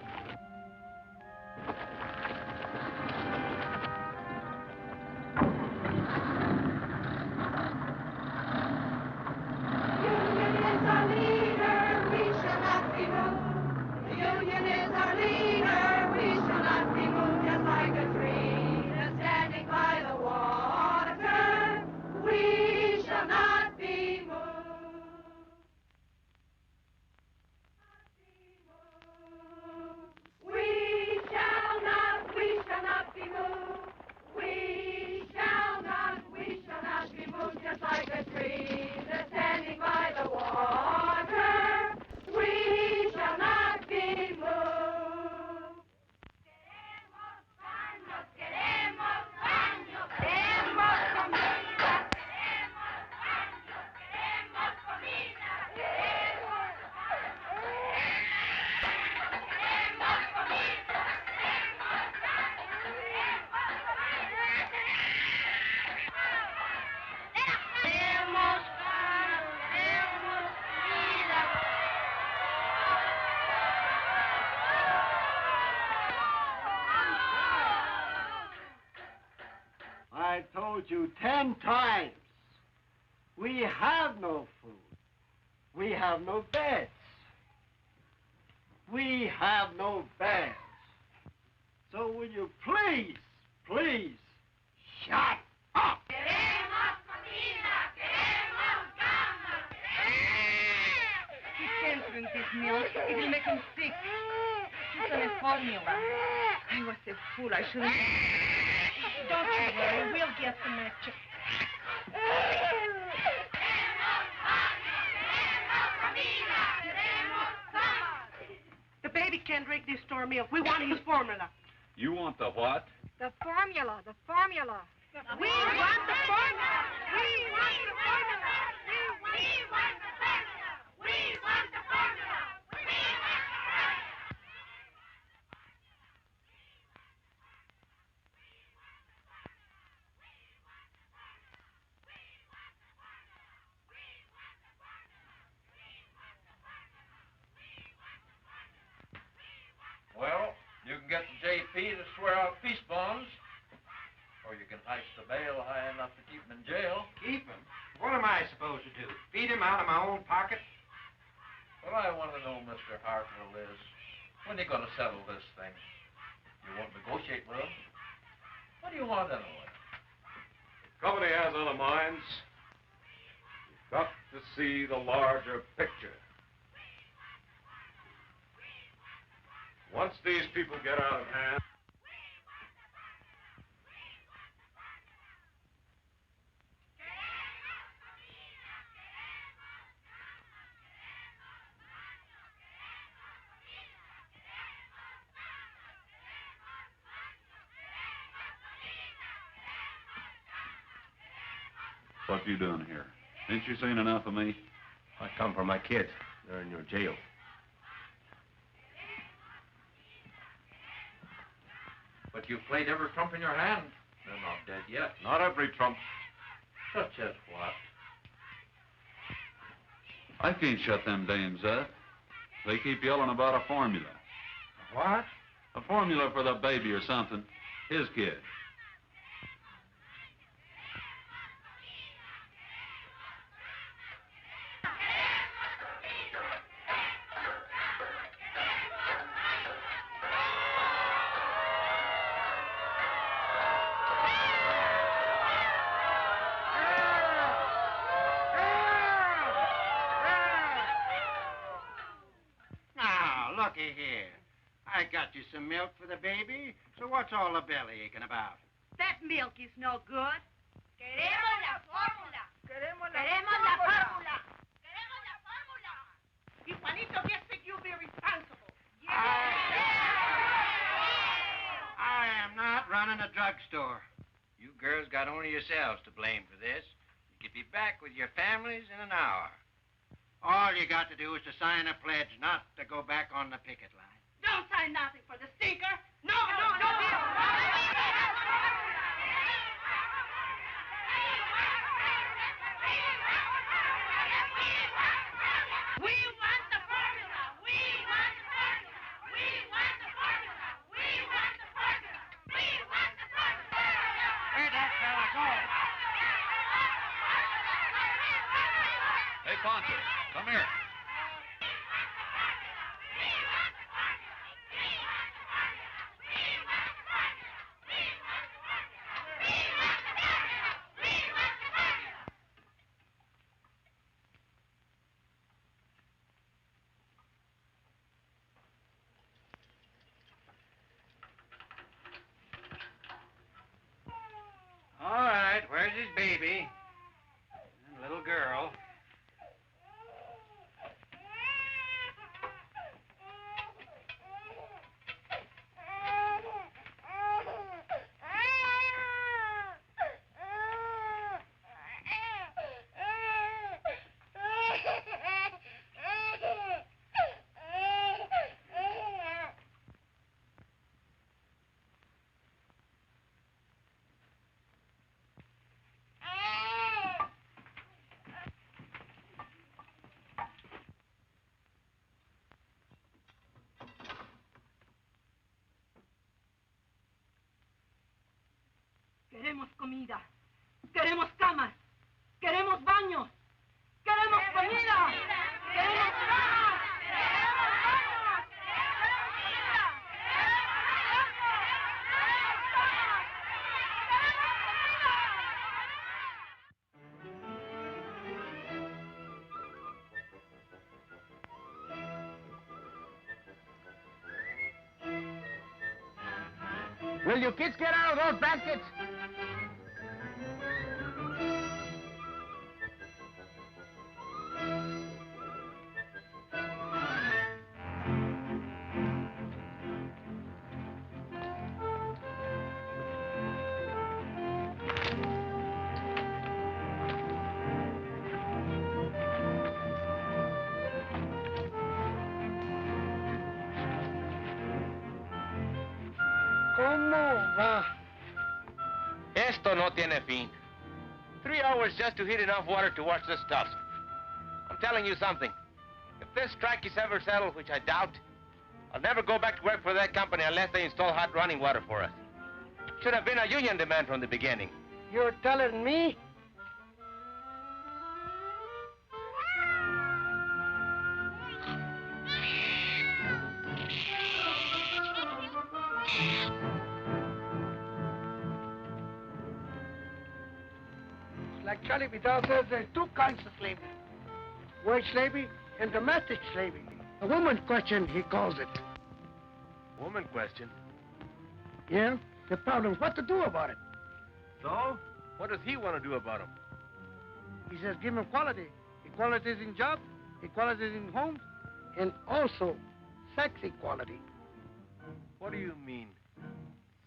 I told you 10 times. We have no food. We have no beds. We have no beds. So will you please, please, shut up? He can't drink this milk. It will make him sick. It's on a formula. I was a fool. I shouldn't... Don't you worry. We'll get some extra. The baby can't drink this store milk. We want his formula. You want the what? The formula. The formula. We want the formula. We want the formula. We want the formula. We want the formula. Well, you can get the JP to swear out peace bonds, or you can heist the bail high enough to keep him in jail. Keep him? What am I supposed to do? Feed him out of my own pocket? What I want to know, Mr. Hartwell, is when are you going to settle this thing? You won't negotiate with him? What do you want anyway? Company has other minds. You've got to see the larger picture. Once these people get out of hand... What you doing here? Ain't you seen enough of me? I come for my kids. They're in your jail. But you've played every trump in your hand. They're not dead yet. Not every trump. Such as what? I can't shut them dames up. They keep yelling about a formula. What? A formula for the baby or something. His kid. looky here. I got you some milk for the baby, so what's all the belly aching about? That milk is no good. Queremos la fórmula. Queremos la fórmula. Queremos la fórmula. If Juanito gets sick, you'll be responsible. I am not running a drugstore. You girls got only yourselves to blame for this. You could be back with your families in an hour. All you got to do is to sign a pledge not to go back on the picket line. Don't sign nothing for the stinker. No. We want the formula. We want the formula. We want the formula. We want the formula. We want the formula. Where'd that fella go? Hey, Poncho, come here. All right, where's his baby? And little girl. Queremos comida. Queremos camas. Queremos baños. Queremos comida. Queremos camas. Queremos baños. Queremos comida. Will you kids get out of those baskets? ¿Cómo va? Esto no tiene fin. 3 hours just to heat enough water to wash this stuff. I'm telling you something. If this strike is ever settled, which I doubt, I'll never go back to work for that company unless they install hot running water for us. Should have been a union demand from the beginning. You're telling me? Like Charlie Vidal says, there's two kinds of slavery. Wage slavery and domestic slavery. A woman question, he calls it. Woman question. Yeah? The problem is what to do about it. So? What does he want to do about him? He says give him equality. Equality is in jobs, equality is in homes, and also sex equality. What do you mean,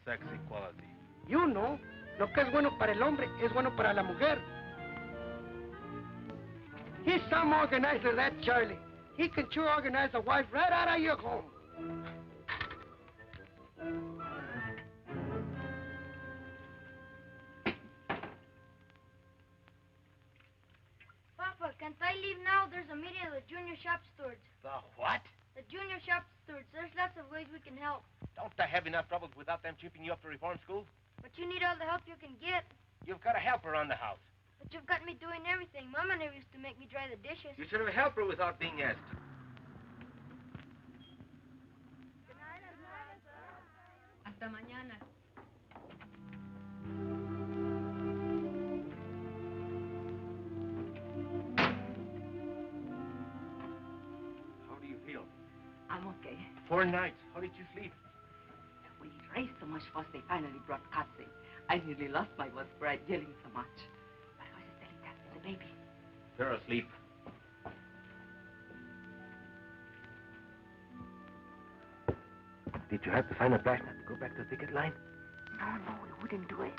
sex equality? You know, lo que es bueno para el hombre es bueno para la mujer. He's some organizer, that Charlie. He can sure organize a wife right out of your home. Papa, can't I leave now? There's a meeting of the junior shop stewards. The what? The junior shop stewards. There's lots of ways we can help. Don't I have enough troubles without them chipping you up to reform school? But you need all the help you can get. You've got a helper around the house. But you've got me doing everything. Mama never used to make me dry the dishes. You should have a helper without being asked. Hasta mañana. How do you feel? I'm okay. 4 nights. How did you sleep? We raised so much fuss, they finally brought cuts in. I nearly lost my voice for yelling so much. But I was telling that to the baby. They're asleep. Did you have to sign a flash not to go back to the ticket line? No, we wouldn't do it.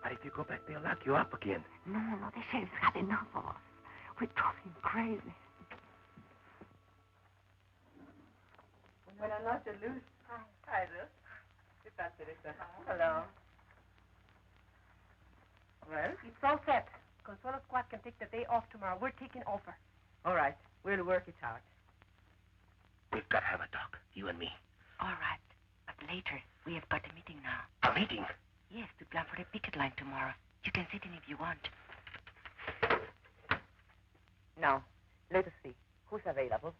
But if you go back, they'll lock you up again. No, the sheriff's had enough of us. We drove him crazy. Buenas noches, Luz. Hi, Luz. ¿Qué tal, Teresa? Hello. Well, it's all set. Consuelo Squad can take the day off tomorrow. We're taking over. All right. We'll work it out. We've got to have a talk, you and me. All right. But later, we have got a meeting now. A meeting? Yes, to plan for the picket line tomorrow. You can sit in if you want. Now, let us see. Who's available?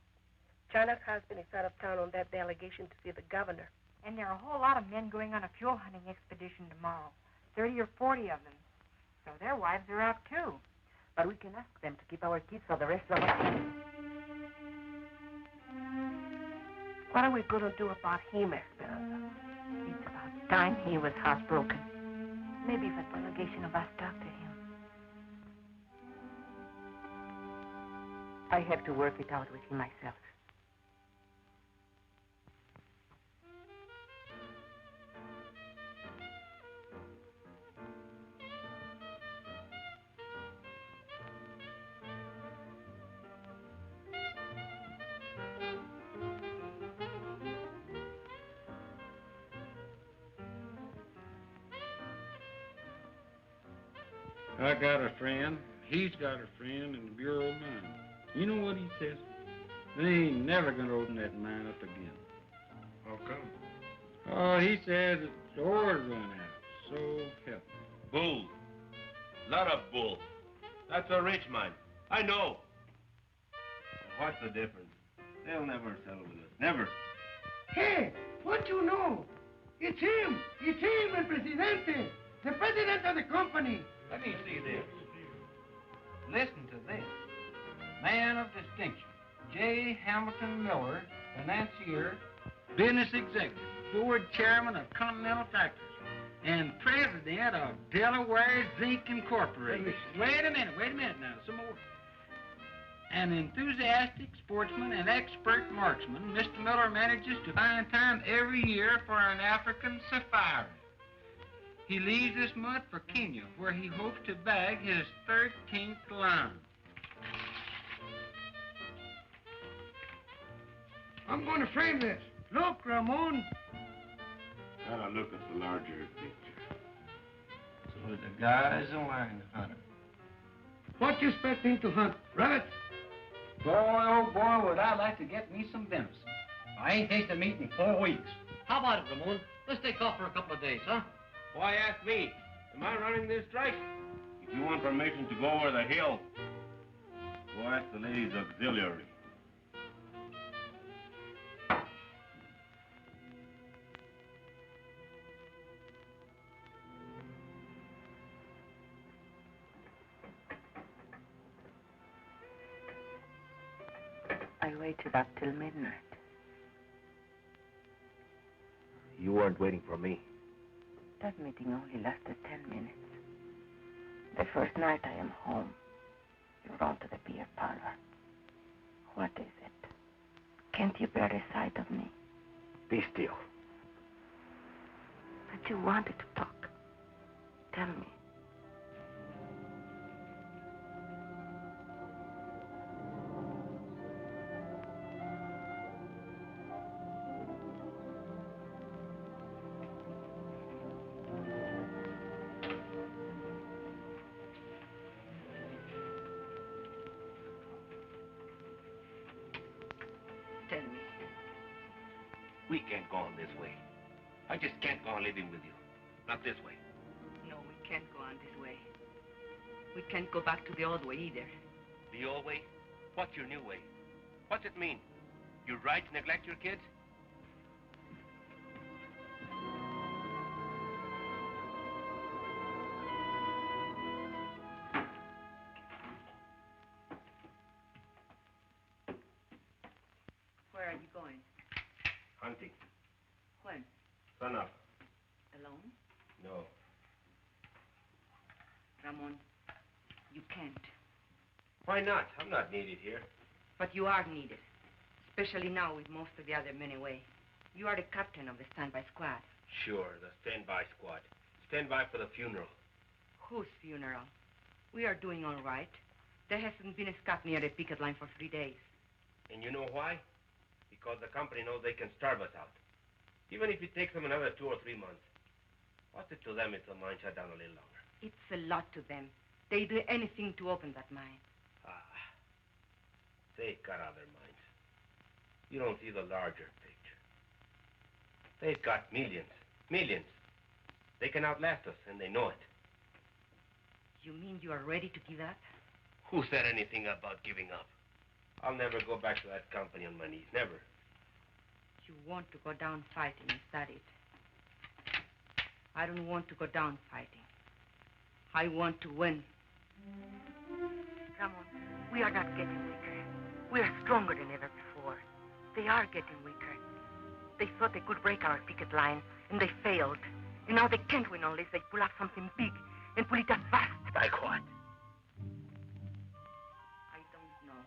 China's husband is out of town on that delegation to see the governor. And there are a whole lot of men going on a fuel hunting expedition tomorrow. 30 or 40 of them. So their wives are out, too. But we can ask them to keep our kids so the rest of us can. What are we going to do about him, Esperanza? It's about time he was housebroken. Maybe if a delegation of us talk to him. I have to work it out with him myself. I got a friend. He's got a friend in the Bureau of Mines. You know what he says? They ain't never gonna open that mine up again. How come? Oh, he says it's ore run out. So help me. Bull. Lot of bull. That's a rich mine. I know. What's the difference? They'll never settle with us. Never. Hey, what you know? It's him, el presidente, the president of the company. Let me see this. Listen to this. Man of distinction, J. Hamilton Miller, financier, business executive, board chairman of Continental Factories, and president of Delaware Zinc Incorporated. Wait a minute now, some more. An enthusiastic sportsman and expert marksman, Mr. Miller manages to find time every year for an African safari. He leaves this month for Kenya, where he hopes to bag his 13th lion. I'm going to frame this. Look, Ramon. Gotta look at the larger picture. So the guy's a lion hunter. What you expect him to hunt? Rabbits? Boy, oh boy, would I like to get me some venison. I ain't tasted meat in 4 weeks. How about it, Ramon? Let's take off for a couple of days, huh? Why ask me? Am I running this strike? If you want permission to go over the hill, go ask the ladies' auxiliary. I waited up till midnight. You weren't waiting for me. That meeting only lasted 10 minutes. The first night I am home, you run to the beer parlor. What is it? Can't you bear the sight of me? Be still. But you wanted to talk. Tell me. Tell me. We can't go on this way. I just can't go on living with you. Not this way. No, we can't go on this way. We can't go back to the old way either. The old way? What's your new way? What's it mean? You're right to neglect your kids? Where are you going? Hunting. When? Sun up. Alone? No. Ramon, you can't. Why not? I'm not needed here. But you are needed. Especially now with most of the other men away. You are the captain of the standby squad. Sure, the standby squad. Standby for the funeral. Whose funeral? We are doing all right. There hasn't been a scut near the picket line for 3 days. And you know why? Because the company knows they can starve us out. Even if it takes them another 2 or 3 months. What's it to them if the mine shut down a little longer? It's a lot to them. They do anything to open that mine. They've got other mines. You don't see the larger picture. They've got millions. Millions. They can outlast us, and they know it. You mean you are ready to give up? Who said anything about giving up? I'll never go back to that company on my knees. Never. You want to go down fighting, is that it? I don't want to go down fighting. I want to win. Ramon, we are not getting weaker. We are stronger than ever before. They are getting weaker. They thought they could break our picket line, and they failed. And now they can't win unless they pull up something big and pull it up fast. Like what? I don't know.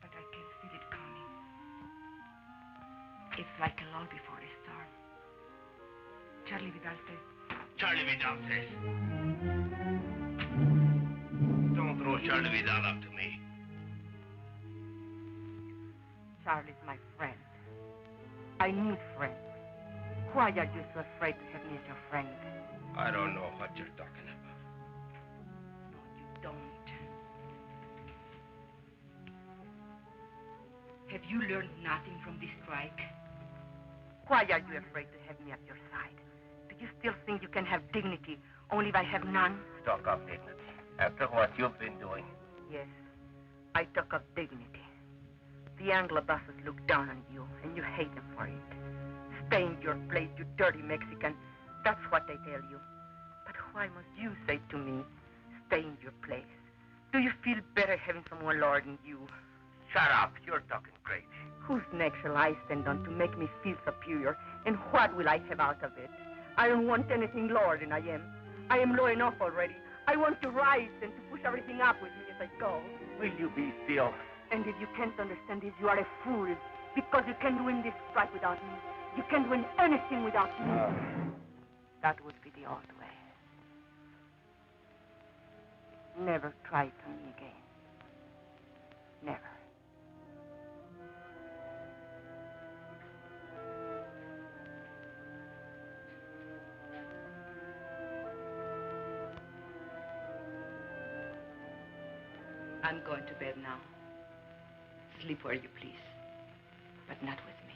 But I can feel it coming. It's like a lull before a storm. Charlie Vidal says. Charlie Vidal says. Don't throw Charlie Vidal up to me. Charlie's my friend. I need friends. Why are you so afraid to have me as your friend? I don't know what you're talking about. No, you don't. Have you learned nothing from this strike? Why are you afraid to have me at your side? Do you still think you can have dignity only if I have none? Talk of dignity. After what you've been doing. Yes, I talk of dignity. The Anglo bosses look down on you, and you hate them for it. Stay in your place, you dirty Mexican. That's what they tell you. But why must you say to me, stay in your place? Do you feel better having someone lording you? Shut up. You're talking crazy. Whose neck shall I stand on to make me feel superior? And what will I have out of it? I don't want anything lower than I am. I am low enough already. I want to rise and to push everything up with me as I go. Will you be still? And if you can't understand this, you are a fool. Because you can't win this strike without me. You can't win anything without me. That would be the old way. Never try it on me again. Never. I'm going to bed now. Sleep where you please, but not with me.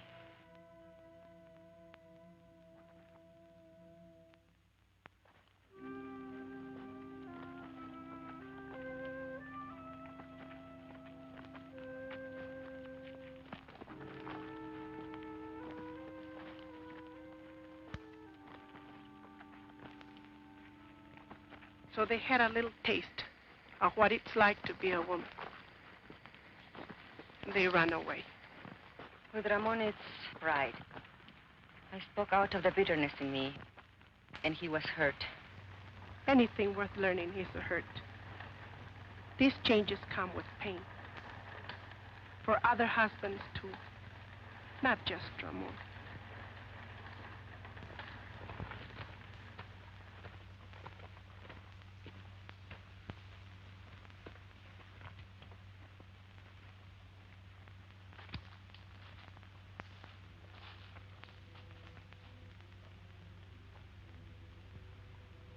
So they had a little taste of what it's like to be a woman. They ran away. With Ramon, it's pride. I spoke out of the bitterness in me, and he was hurt. Anything worth learning is a hurt. These changes come with pain. For other husbands, too. Not just Ramon.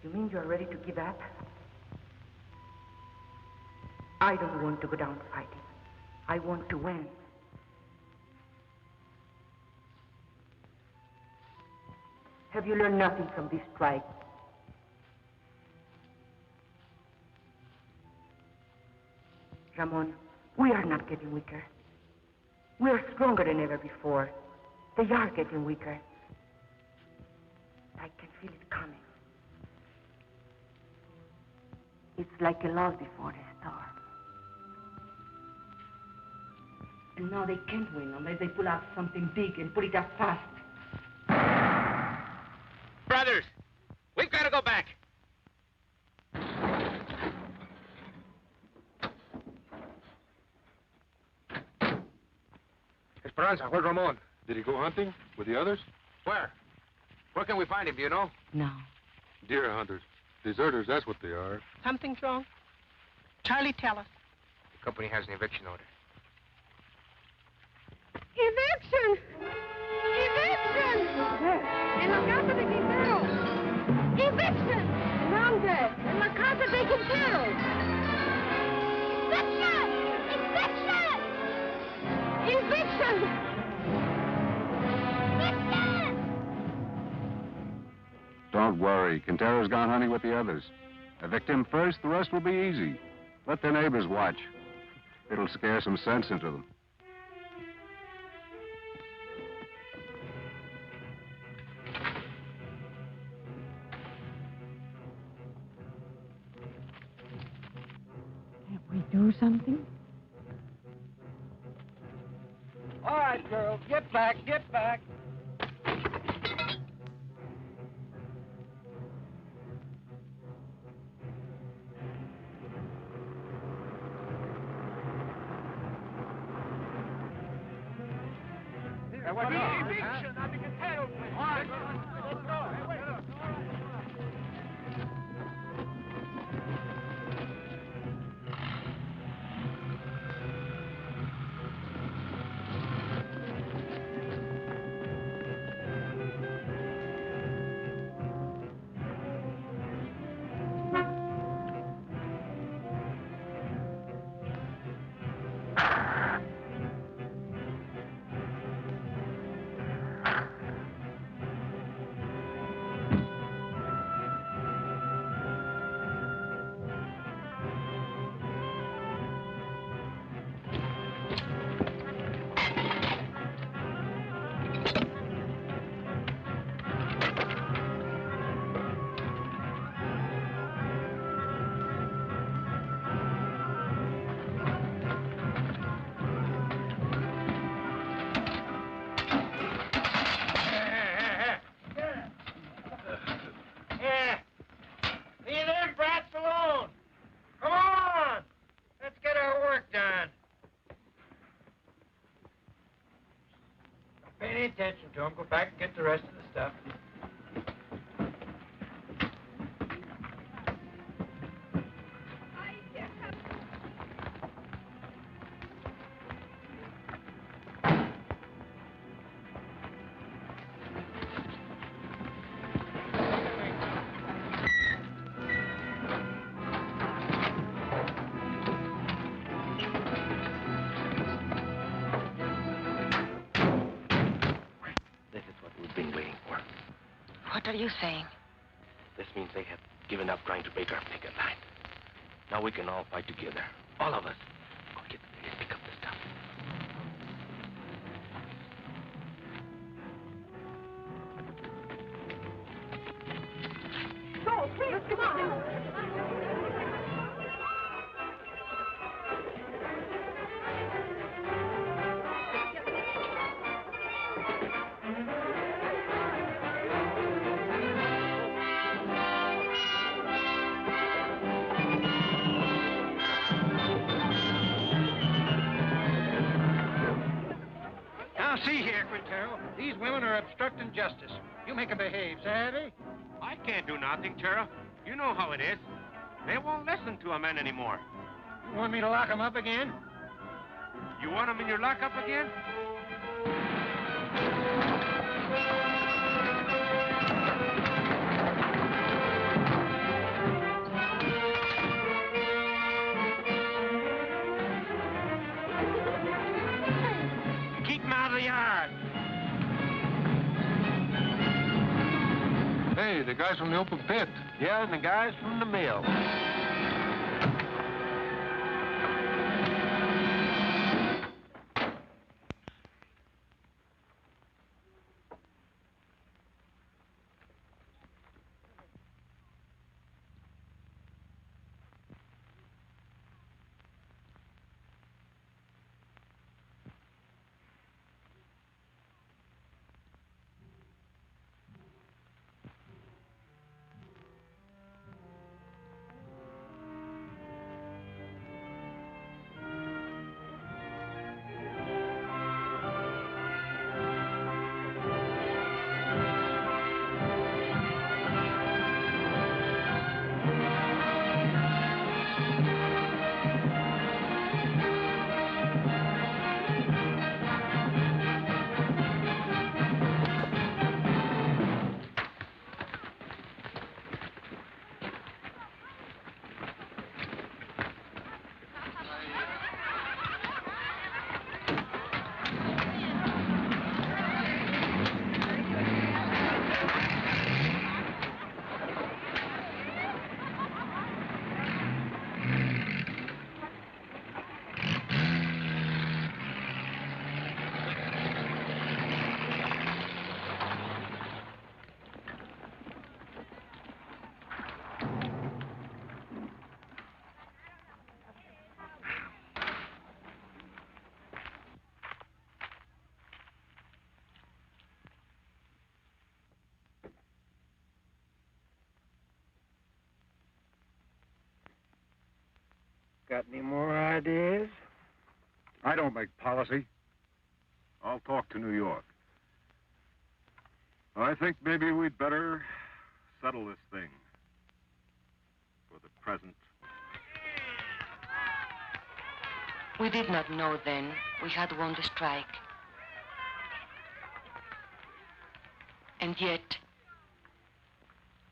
You mean you're ready to give up? I don't want to go down fighting. I want to win. Have you learned nothing from this strike? Ramon, we are not getting weaker. We are stronger than ever before. They are getting weaker. I can feel it coming. It's like a lull before the storm. And now they can't win unless they pull out something big and put it up fast. Brothers, we've got to go back. Esperanza, where's Ramon? Did he go hunting with the others? Where? Where can we find him, do you know? No. Deer hunters. Deserters, that's what they are. Something's wrong. Charlie, tell us. The company has an eviction order. Eviction! Eviction! En la casa de Quintero. Eviction! ¿Dónde? En la casa de Quintero. Eviction! Eviction! Eviction! Don't worry. Quintero's gone hunting with the others. Evict him first, the rest will be easy. Let their neighbors watch. It'll scare some sense into them. Can't we do something? All right, girls, get back, get back. Eviction on the Quintero place. All right, let's go. Hey, wait. Attention to him. Go back and get the rest of the stuff. What are you saying? This means they have given up trying to break our picket line. Now we can all fight together. All of us. Go get the ladies, pick up the stuff. Go, please, come on. Now, see here, Quintero. These women are obstructing justice. You make 'em behave, savvy? I can't do nothing, Tara. You know how it is. They won't listen to a man anymore. You want me to lock 'em up again? You want them in your lockup again? Keep them out of the yard. Hey, the guys from the open pit. Yeah, and the guys from the mill. Got any more ideas? I don't make policy. I'll talk to New York. I think maybe we'd better settle this thing for the present. We did not know then we had won the strike. And yet,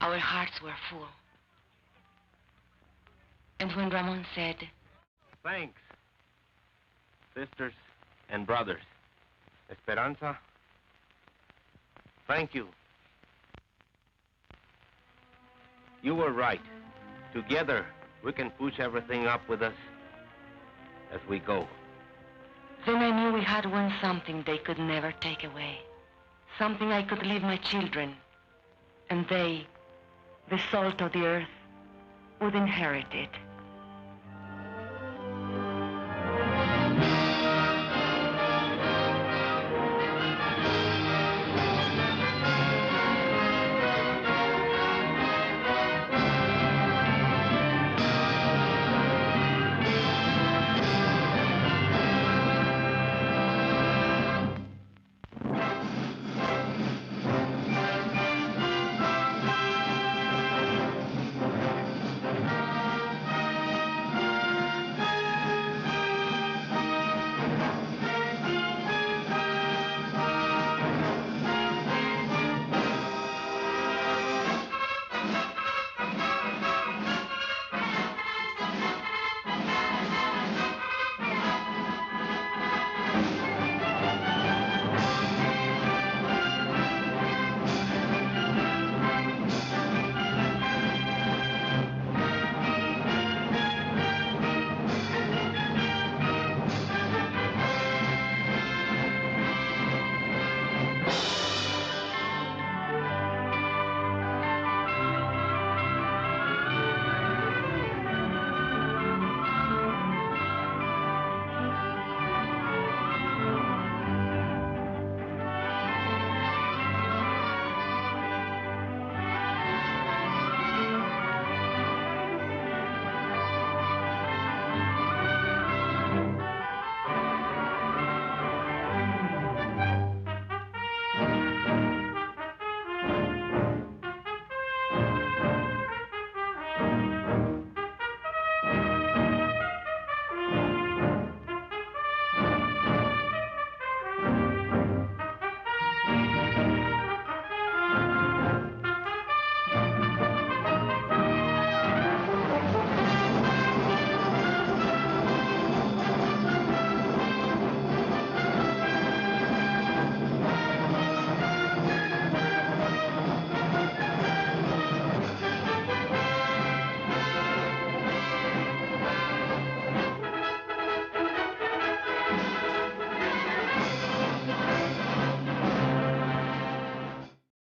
our hearts were full. And when Ramon said, Thanks, sisters and brothers. Esperanza, thank you. You were right. Together, we can push everything up with us as we go. then I knew we had won something they could never take away. Something I could leave my children. And they, the salt of the earth, would inherit it.